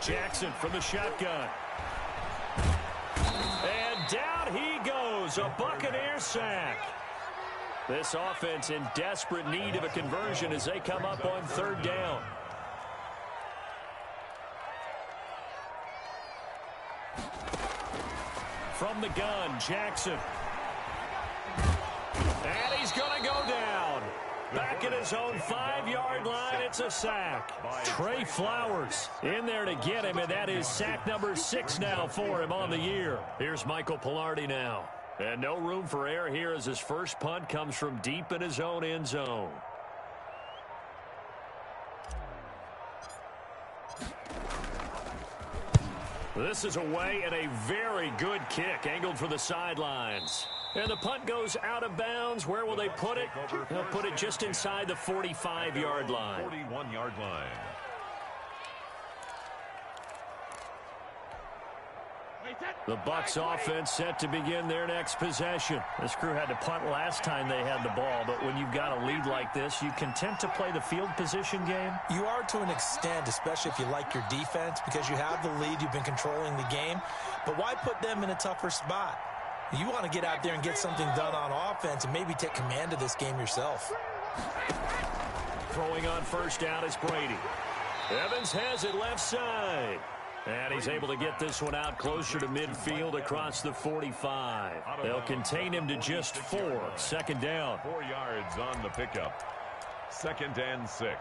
Jackson from the shotgun. And down he goes, a Buccaneer sack. This offense in desperate need of a conversion as they come up on 3rd down. From the gun, Jackson. And he's going to go down. Back at his own 5-yard line, it's a sack. Trey Flowers in there to get him, and that is sack number 6 now for him on the year. Here's Michael Pilardi now. And no room for error here as his first punt comes from deep in his own end zone. This is away and a very good kick angled for the sidelines. And the punt goes out of bounds. Where will they put it? They'll put it just inside the 45-yard line. 41-yard line. The Bucs offense set to begin their next possession. This crew had to punt last time they had the ball, but when you've got a lead like this, you content to play the field position game? You are to an extent, especially if you like your defense, because you have the lead, you've been controlling the game. But why put them in a tougher spot? You want to get out there and get something done on offense and maybe take command of this game yourself. Throwing on first down is Brady. Evans has it left side. And he's able to get this one out closer to midfield across the 45. They'll contain him to just 4. 2nd down. 4 yards on the pickup. 2nd and 6.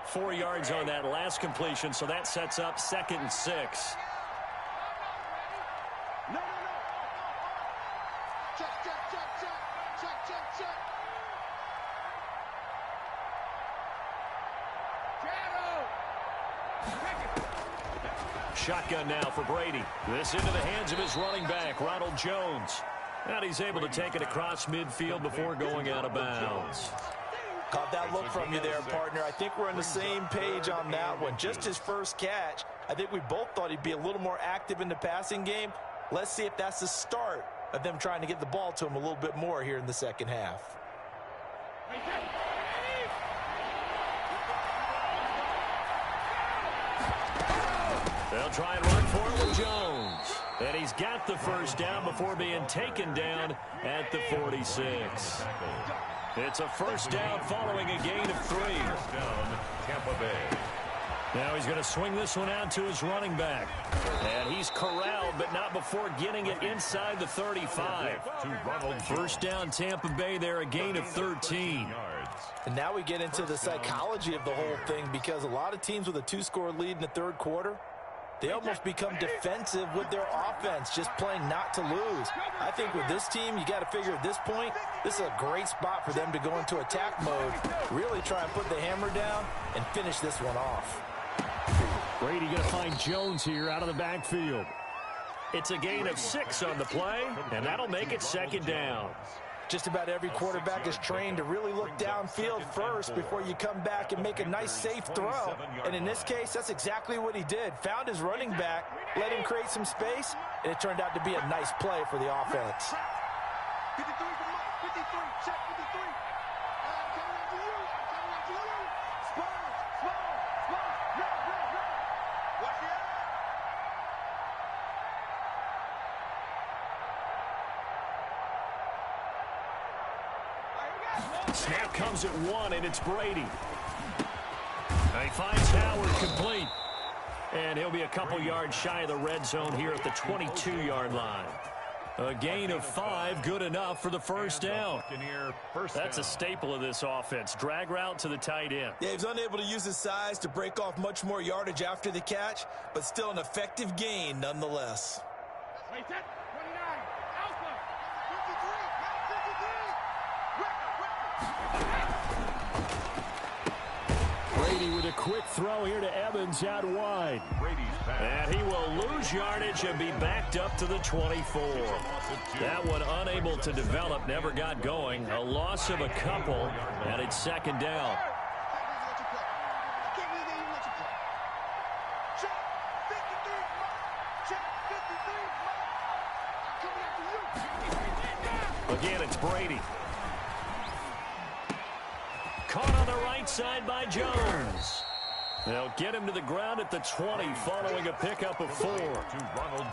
Four yards on that last completion, so that sets up 2nd and 6. Shotgun now for Brady. This into the hands of his running back, Ronald Jones. And he's able to take it across midfield before going out of bounds. Caught that look from you there, partner. I think we're on the same page on that one. Just his first catch. I think we both thought he'd be a little more active in the passing game. Let's see if that's the start of them trying to get the ball to him a little bit more here in the second half. They'll try and run for it with Jones. And he's got the first down before being taken down at the 46. It's a first down following a gain of 3. First down, Tampa Bay. Now he's going to swing this one out to his running back. And he's corralled but not before getting it inside the 35. First down, Tampa Bay there, a gain of 13. And now we get into the psychology of the whole thing, because a lot of teams with a 2-score lead in the third quarter, they almost become defensive with their offense, just playing not to lose. I think with this team, you got to figure at this point, this is a great spot for them to go into attack mode, really try and put the hammer down and finish this one off. Brady going to find Jones here out of the backfield. It's a gain of 6 on the play, and that'll make it second down. Just about every quarterback is trained to really look downfield first before you come back and make a nice, safe throw. And in this case, that's exactly what he did. Found his running back, let him create some space, and it turned out to be a nice play for the offense. 53 for Mike, 53, check 53. I'm coming after you, Spurs, watch the end. Snap comes at 1, and it's Brady. He finds Howard complete. And he'll be a couple yards shy of the red zone here at the 22-yard line. A gain of 5, good enough for the first down. That's a staple of this offense. Drag route to the tight end. Yeah, he's unable to use his size to break off much more yardage after the catch, but still an effective gain nonetheless. Wait, 29, Alpha, 53, Brady with a quick throw here to Evans out wide. And he will lose yardage and be backed up to the 24. That one unable to develop, never got going. A loss of a couple, and it's second down. Again, it's Brady. Caught on the right side by Jones. They'll get him to the ground at the 20 following a pickup of 4.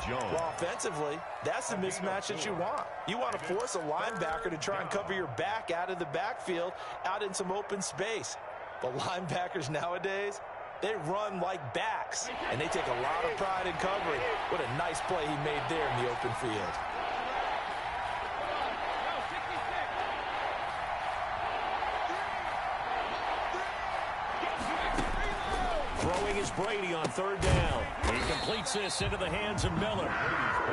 Well, offensively, that's the mismatch that you want. You want to force a linebacker to try and cover your back out of the backfield, out in some open space. But linebackers nowadays, they run like backs, and they take a lot of pride in covering. What a nice play he made there in the open field. Throwing is Brady on third down. He completes this into the hands of Miller.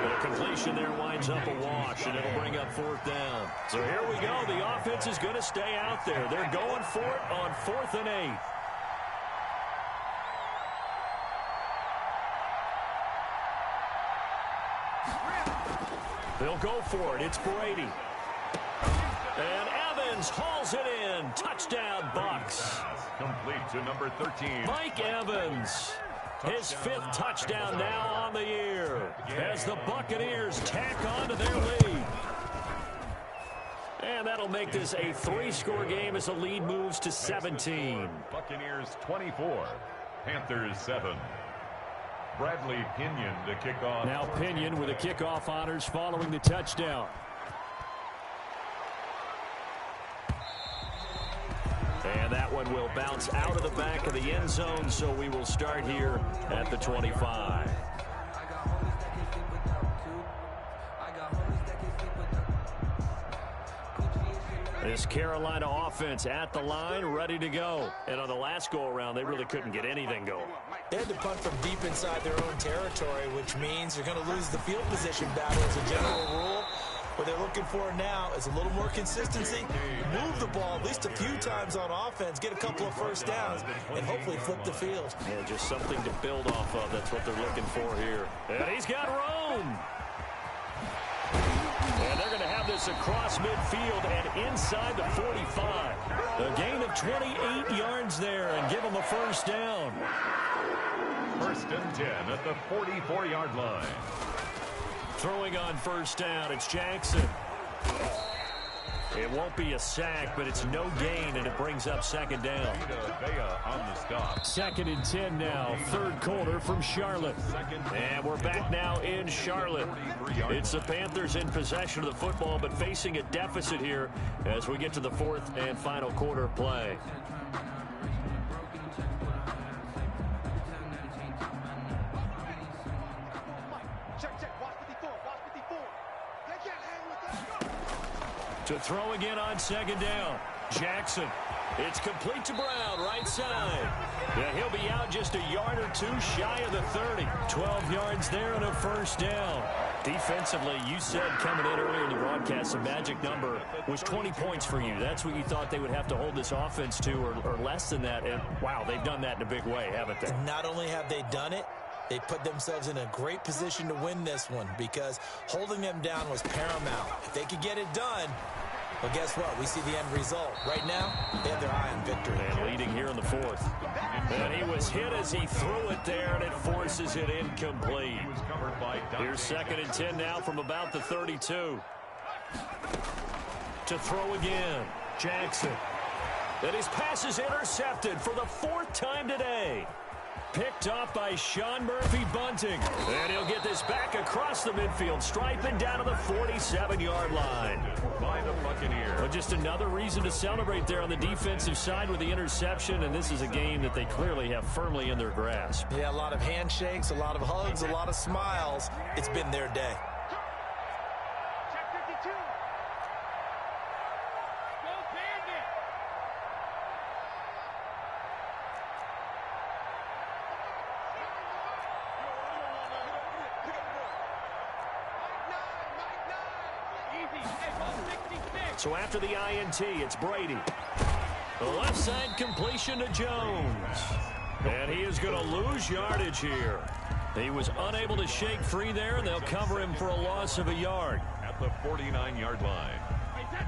The completion there winds up a wash, and it'll bring up fourth down. So here we go. The offense is going to stay out there. They're going for it on 4th and 8. They'll go for it. It's Brady. And Evans hauls it in. Touchdown, Bucks. Complete to number 13. Mike Evans. His 5th touchdown now on the year as the Buccaneers tack on to their lead. And that'll make this a 3-score game as the lead moves to 17. Buccaneers 24, Panthers 7. Bradley Pinion to kick off. Now Pinion with the kickoff honors following the touchdown. And that one will bounce out of the back of the end zone, so we will start here at the 25. This Carolina offense at the line, ready to go. And on the last go-around, they really couldn't get anything going. They had to punt from deep inside their own territory, which means they're going to lose the field position battle as a general rule. What they're looking for now is a little more consistency, move the ball at least a few times on offense, get a couple of first downs, and hopefully flip the field. Yeah, just something to build off of. That's what they're looking for here. And he's got room. And they're going to have this across midfield and inside the 45. A gain of 28 yards there and give them a first down. 1st and 10 at the 44-yard line. Throwing on first down, it's Jackson. It won't be a sack, but it's no gain, and it brings up second down. On the stop. 2nd and 10 now, 3rd quarter from Charlotte. And we're back now in Charlotte. It's the Panthers in possession of the football, but facing a deficit here as we get to the 4th and final quarter play. check, watch To throw again on second down. Jackson. It's complete to Brown, right side. And he'll be out just a yard or two shy of the 30. 12 yards there and a first down. Defensively, you said coming in earlier in the broadcast, the magic number was 20 points for you. That's what you thought they would have to hold this offense to, or less than that. And, wow, they've done that in a big way, haven't they? Not only have they done it, they put themselves in a great position to win this one because holding them down was paramount. If they could get it done, well, guess what? We see the end result. Right now, they have their eye on victory. And leading here in the fourth. And he was hit as he threw it there, and it forces it incomplete. Here's 2nd and 10 now from about the 32. To throw again, Jackson. And his pass is intercepted for the 4th time today. Picked off by Sean Murphy-Bunting. And he'll get this back across the midfield, striping down to the 47-yard line. By the Buccaneers. Well, just another reason to celebrate there on the defensive side with the interception, and this is a game that they clearly have firmly in their grasp. Yeah, a lot of handshakes, a lot of hugs, a lot of smiles. It's been their day. Check 52. Go Bandit. So after the INT, it's Brady. The left side completion to Jones. And he is going to lose yardage here. He was unable to shake free there, and they'll cover him for a loss of a yard. At the 49-yard line.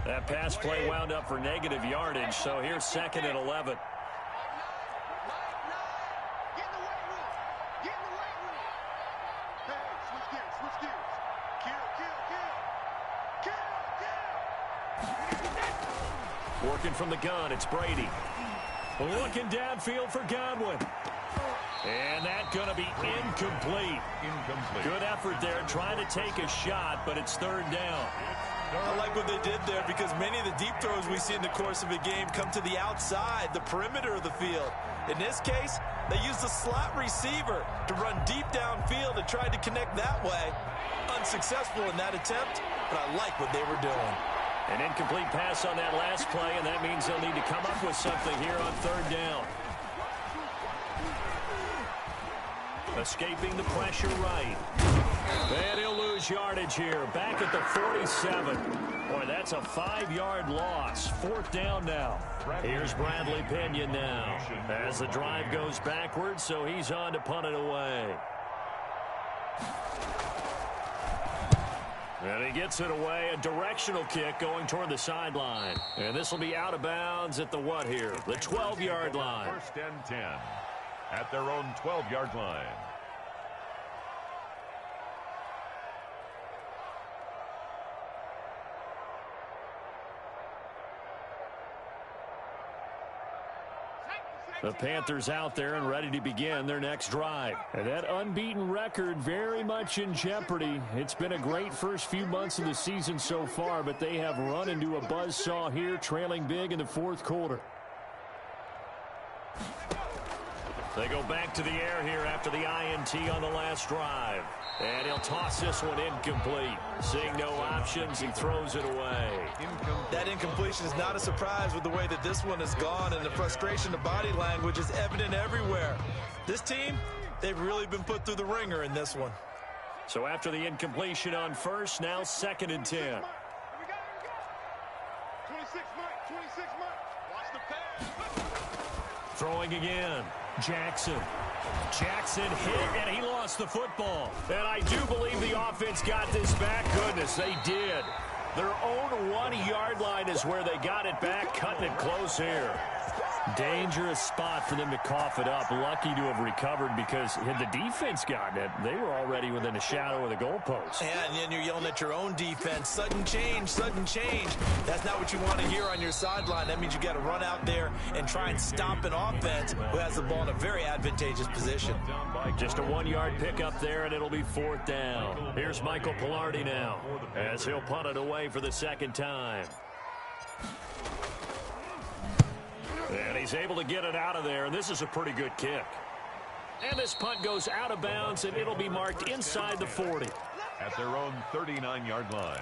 That pass play wound up for negative yardage, so here's 2nd and 11. Working from the gun, it's Brady. Looking downfield for Godwin. And that's going to be incomplete. Good effort there, trying to take a shot, but it's 3rd down. I like what they did there because many of the deep throws we see in the course of a game come to the outside, the perimeter of the field. In this case, they used a slot receiver to run deep downfield and tried to connect that way. Unsuccessful in that attempt, but I like what they were doing. An incomplete pass on that last play, and that means they'll need to come up with something here on 3rd down. Escaping the pressure right. And he'll lose yardage here. Back at the 47. Boy, that's a 5-yard loss. 4th down now. Here's Bradley Pinion now. As the drive goes backwards, so he's on to punt it away. And he gets it away, a directional kick going toward the sideline. And this will be out of bounds at the what here? The 12-yard line. 1st and 10 at their own 12-yard line. The Panthers out there and ready to begin their next drive. And that unbeaten record very much in jeopardy. It's been a great first few months of the season so far, but they have run into a buzzsaw here, trailing big in the 4th quarter. They go back to the air here after the INT on the last drive. And he'll toss this one incomplete. Seeing no options, he throws it away. That incompletion is not a surprise with the way that this one has gone, and the frustration of body language is evident everywhere. This team, they've really been put through the ringer in this one. So after the incompletion on 1st, now 2nd and 10. 26 Mike, 26 Mike. Watch the pass. Throwing again. Jackson hit, and he lost the football. And I do believe the offense got this back. Goodness, they did. Their own 1-yard line is where they got it back, cutting it close here. Dangerous spot for them to cough it up. Lucky to have recovered because had the defense gotten it, they were already within a shadow of the goalpost. Yeah, and then you're yelling at your own defense. Sudden change, sudden change. That's not what you want to hear on your sideline. That means you got to run out there and try and stop an offense who has the ball in a very advantageous position. Just a 1-yard pickup there, and it'll be 4th down. Here's Michael Pilardi now as he'll punt it away for the 2nd time. And he's able to get it out of there, and this is a pretty good kick. And this punt goes out of bounds, and it'll be marked inside the 40. At their own 39-yard line.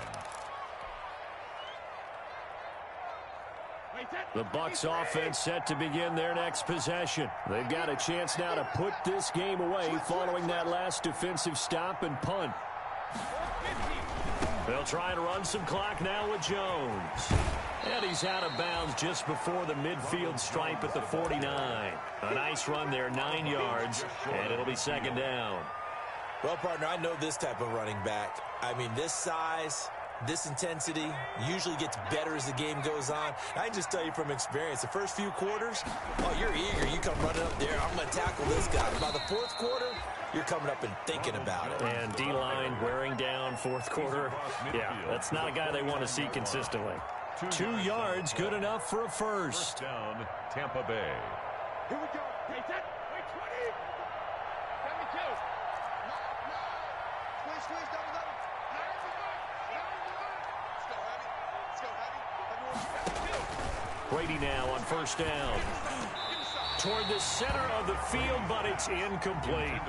The Bucs offense set to begin their next possession. They've got a chance now to put this game away following that last defensive stop and punt. They'll try and run some clock now with Jones. And he's out of bounds just before the midfield stripe at the 49. A nice run there, 9 yards, and it'll be second down. Well, partner, I know this type of running back. I mean, this size, this intensity usually gets better as the game goes on. I can just tell you from experience, the first few quarters, oh, you're eager. You come running up there, I'm going to tackle this guy. By the fourth quarter, you're coming up and thinking about it. And D-line wearing down fourth quarter. Yeah, that's not a guy they want to see consistently. 2 yards, good enough for a first. Down, Tampa Bay. Here we go. Wait, 20. 72. Squeeze, double. Brady now on first down. Toward the center of the field, but it's incomplete.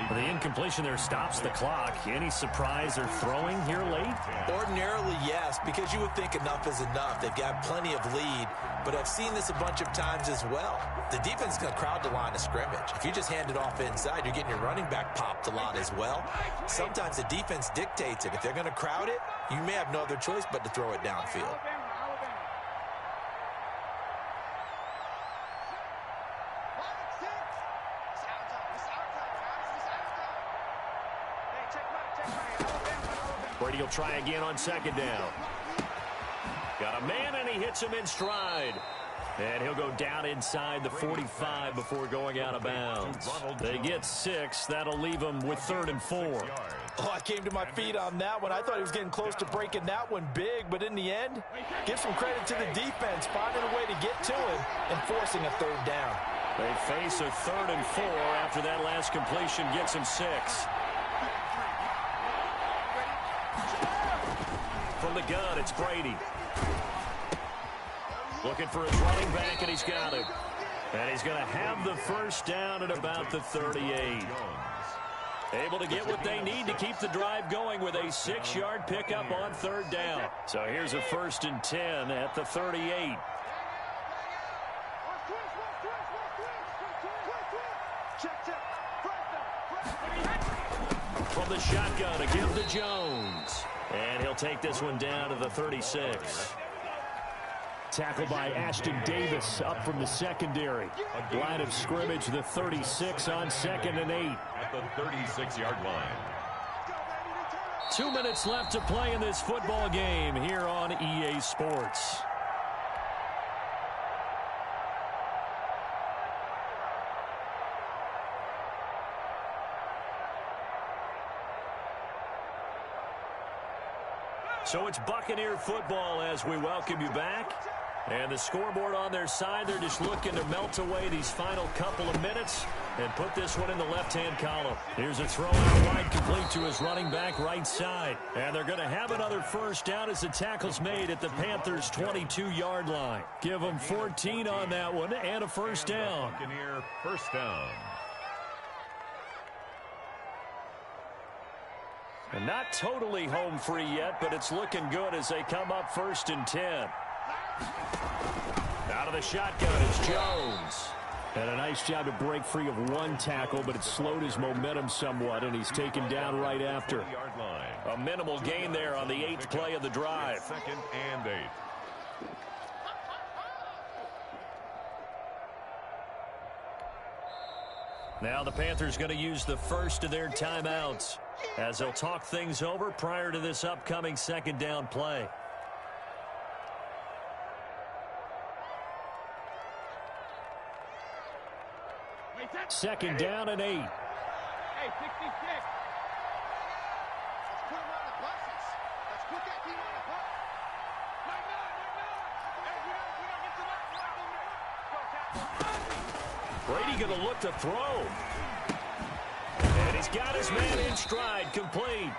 The incompletion there stops the clock. Any surprise they're throwing here late? Ordinarily, yes, because you would think enough is enough. They've got plenty of lead, but I've seen this a bunch of times as well. The defense is going to crowd the line of scrimmage. If you just hand it off inside, you're getting your running back popped a lot as well. Sometimes the defense dictates it. If they're going to crowd it, you may have no other choice but to throw it downfield. Brady will try again on second down. Got a man, and he hits him in stride. And he'll go down inside the 45 before going out of bounds. They get 6. That'll leave them with 3rd and 4. Oh, I came to my feet on that one. I thought he was getting close to breaking that one big, but in the end, give some credit to the defense, finding a way to get to him and forcing a 3rd down. They face a 3rd and 4 after that last completion gets him 6. From the gun, it's Brady. Looking for his running back, and he's got him. And he's going to have the first down at about the 38. Able to get what they need to keep the drive going with a 6-yard pickup on 3rd down. So here's a 1st and 10 at the 38. From the shotgun, a give to Jones. And he'll take this one down to the 36. Tackled by Ashton Davis up from the secondary. Line of scrimmage, the 36 on 2nd and 8. At the 36-yard line. 2 minutes left to play in this football game here on EA Sports. So it's Buccaneer football as we welcome you back. And the scoreboard on their side, they're just looking to melt away these final couple of minutes and put this one in the left-hand column. Here's a throw out wide, complete to his running back right side. And they're going to have another first down as the tackle's made at the Panthers' 22-yard line. Give them 14 on that one and a first down. Buccaneer first down. And not totally home free yet, but it's looking good as they come up 1st and 10. Out of the shotgun, it's Jones. And a nice job to break free of one tackle, but it slowed his momentum somewhat, and he's taken down right after. A minimal gain there on the 8th play of the drive. 2nd and 8. Now the Panthers going to use the first of their timeouts as they'll talk things over prior to this upcoming 2nd down play. Second down and 8. Hey, 66. Let's put him on the buses. Let's put that team on the bus. Brady going to look to throw. And he's got his man in stride, complete.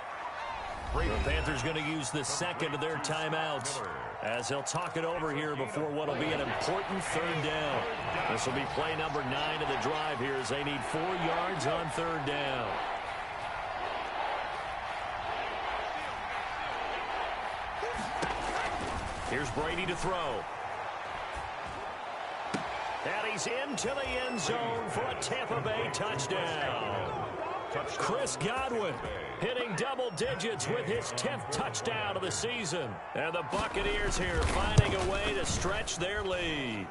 The Panthers going to use the 2nd of their timeouts as they'll talk it over here before what will be an important 3rd down. This will be play number 9 of the drive here as they need 4 yards on 3rd down. Here's Brady to throw. And he's into the end zone for a Tampa Bay touchdown. Chris Godwin hitting double digits with his 10th touchdown of the season. And the Buccaneers here finding a way to stretch their lead.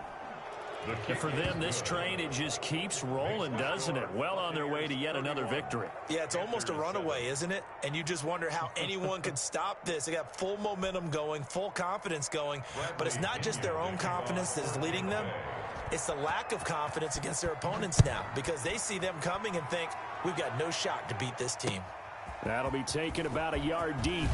And for them, this train, it just keeps rolling, doesn't it? Well on their way to yet another victory. Yeah, it's almost a runaway, isn't it? And you just wonder how anyone could stop this. They got full momentum going, full confidence going. But it's not just their own confidence that's leading them. It's the lack of confidence against their opponents now, because they see them coming and think, we've got no shot to beat this team. That'll be taken about a yard deep.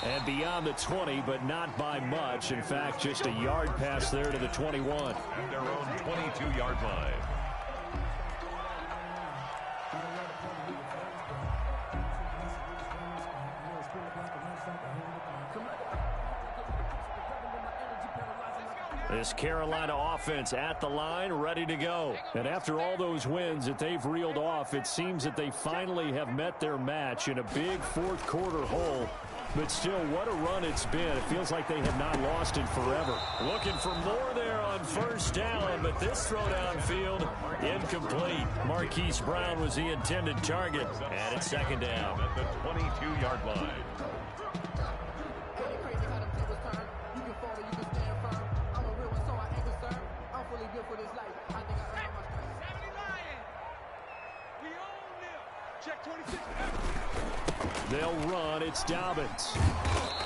And beyond the 20, but not by much. In fact, just a yard pass there to the 21. At their own 22-yard line. This Carolina offense at the line, ready to go. And after all those wins that they've reeled off, it seems that they finally have met their match in a big fourth-quarter hole. But still, what a run it's been. It feels like they have not lost in forever. Looking for more there on first down, but this throw downfield, incomplete. Marquise Brown was the intended target, and it's second down. At the 22-yard line. They'll run. It's Dobbins.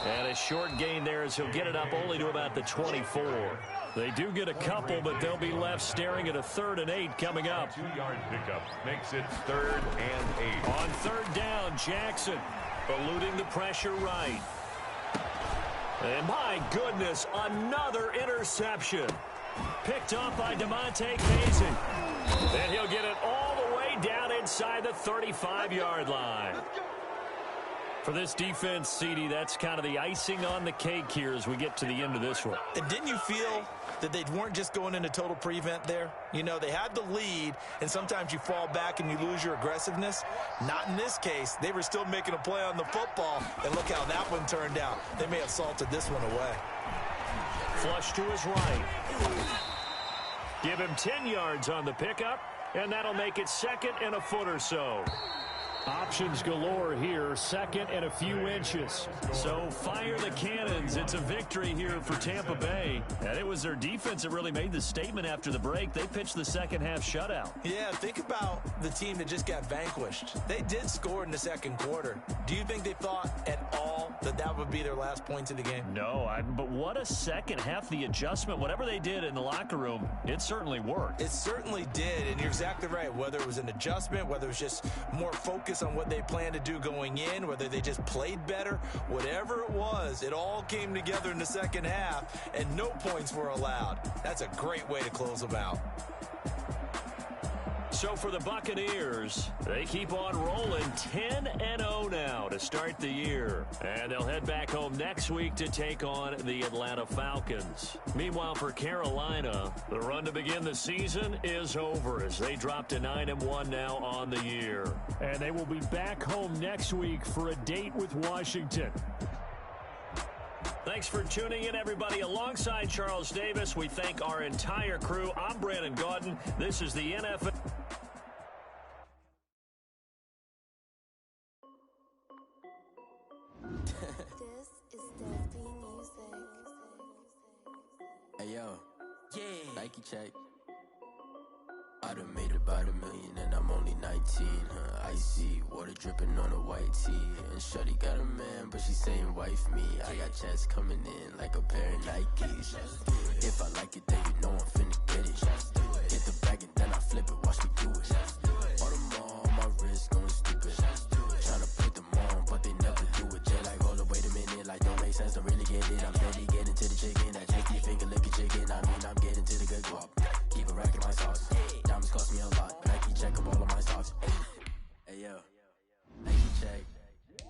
And a short gain there as he'll get it up only to about the 24. They do get a couple, but they'll be left staring at a 3rd and 8 coming up. 2-yard pickup makes it 3rd and 8. On 3rd down, Jackson eluding the pressure right. And my goodness, another interception. Picked off by DeMonte Casey. And he'll get it all the way down inside the 35-yard line. For this defense, CD, that's kind of the icing on the cake here as we get to the end of this one. And didn't you feel that they weren't just going into total prevent there? You know, they had the lead, and sometimes you fall back and you lose your aggressiveness. Not in this case. They were still making a play on the football, and look how that one turned out. They may have salted this one away. Flush to his right. Give him 10 yards on the pickup, and that'll make it 2nd and a foot or so. Options galore here, 2nd and a few inches. So fire the cannons. It's a victory here for Tampa Bay. And it was their defense that really made the statement after the break. They pitched the second half shutout. Yeah, think about the team that just got vanquished. They did score in the second quarter. Do you think they thought at all that that would be their last points of the game? No, but what a second half. The adjustment, whatever they did in the locker room, it certainly worked. It certainly did, and you're exactly right. Whether it was an adjustment, whether it was just more focus on what they planned to do going in, whether they just played better, whatever it was, it all came together in the second half, and no points were allowed. That's a great way to close them out. So for the Buccaneers, they keep on rolling 10-0 now to start the year. And they'll head back home next week to take on the Atlanta Falcons. Meanwhile, for Carolina, the run to begin the season is over as they drop to 9-1 now on the year. And they will be back home next week for a date with Washington. Thanks for tuning in, everybody. Alongside Charles Davis, we thank our entire crew. I'm Brandon Gaudin. This is the NFL. This is Dusty Music. Hey yo, yeah. Nike check. I done made about $1 million and I'm only 19. Icy water dripping on a white tee. And shorty got a man, but she saying wife me. I got checks coming in like a pair of Nikes. If I like it, then you know I'm finna get it. Hit the bag and then I flip it. Watch me do it. All them on my wrist going stupid. Tryna put them on, but they never do it. Jay like, hold up, wait a minute. Like, don't make sense, don't really get it. I'm steady getting to the chicken. That tasty finger licking chicken. I mean, I'm getting to the good guap. Keep a rack in my sauce. Diamonds cost me a lot, but Nike check up all of my socks. Hey yo, Nike check,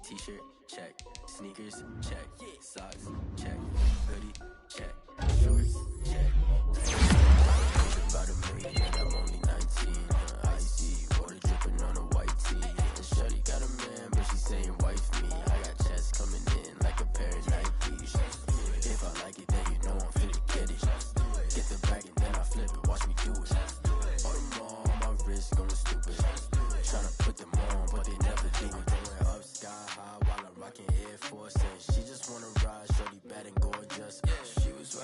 t-shirt check, sneakers check, socks check, hoodie check, shorts check. About $1 million and I'm only 19. Icy water dripping on a white tee. And shorty got a man, but she saying wife me. I got checks coming in like a pair of Nikes. If I like it, then you know I'm finna get it. Get the bag.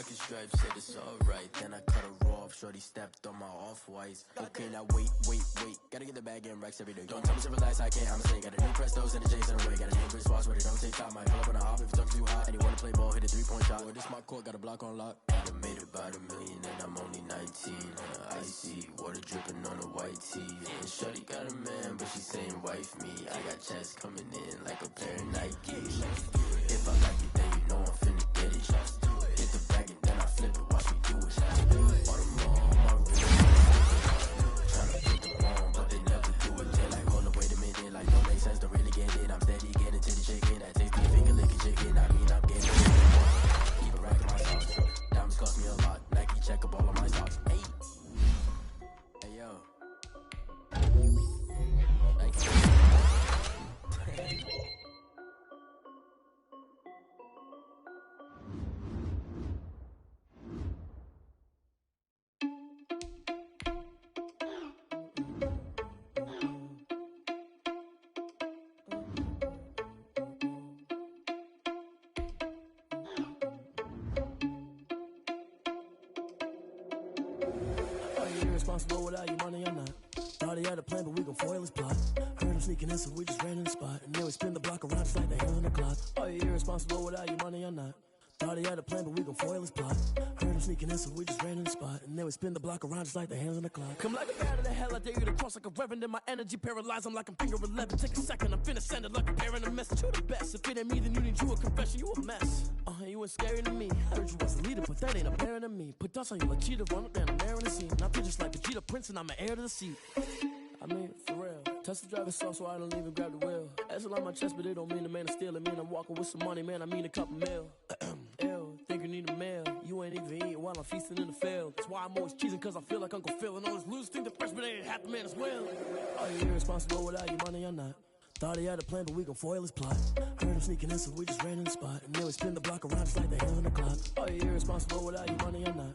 Rocket stripes, said it's alright. Then I cut her off, shorty stepped on my off-whites. Okay, now wait. Gotta get the bag and racks every day. Don't tell me to relax, I can't, I'ma say. Got a new Prestos and the J's in the way. Got a new Chris Watch, but it don't take time. Might pull up on a hop if it's talking too hot. And you wanna play ball, hit a 3-point shot. Well, this my court, got a block on lock. I done made about $1 million and I'm only 19. Icy, water dripping on a white tee. And shorty got a man, but she saying wife me. I got checks coming in like a pair of Nikes. If I like it, then you know I'm finna get it. Hit the bag and then I flip it, watch me do it. Baltimore on my wrist. Tryna put the one, but they never do it. They like, hold up, wait a minute. Like, don't make sense to really get it. I'm steady getting to the chicken. That tasty finger licking chicken. I mean, I'm getting it. Keep a rack in my socks. Diamonds cost me a lot. Nike check up all of my socks. Hey. Hey, yo. Nike. Irresponsible without your money or not. Thought he had a plan, but we gon' foil his plot. Heard him sneaking in, so we just ran in the spot. And then we spin the block around just like the hands on the clock. Are you irresponsible without your money or not? Thought he had a plan, but we gon' foil his plot. Heard him sneaking in, so we just ran in the spot. And then we spin the block around just like the hands on the clock. Come like a bat of the hell, I dare you to cross like a reverend. And my energy paralyzed, I'm like I'm finger 11. Take a second, I'm finna send it like a parent a message. You the best, if it ain't me, then you need you a confession. You a mess. You ain't scary to me. I heard you was a leader, but that ain't apparent to me. Put dust on you like cheetah, run up down the air in the scene. Now I'm just like Vegeta Prince, and I'm an heir to the seat. I mean, for real. Touch the driver's soft, so I don't even grab the wheel. That's on my chest, but it don't mean the man is stealing. Mean I'm walking with some money, man. I mean a couple mil. Ew, think you need a meal. You ain't even eating while I'm feasting in the field. That's why I'm always cheesing, cause I feel like Uncle Phil. And all this losers think the freshman ain't half the man as well. Are you irresponsible without your money or not? Thought he had a plan, but we gon' foil his plot. Heard him sneaking in, so we just ran in the spot. And then we spin the block around just like the hands on the clock. Are you irresponsible without your money or not?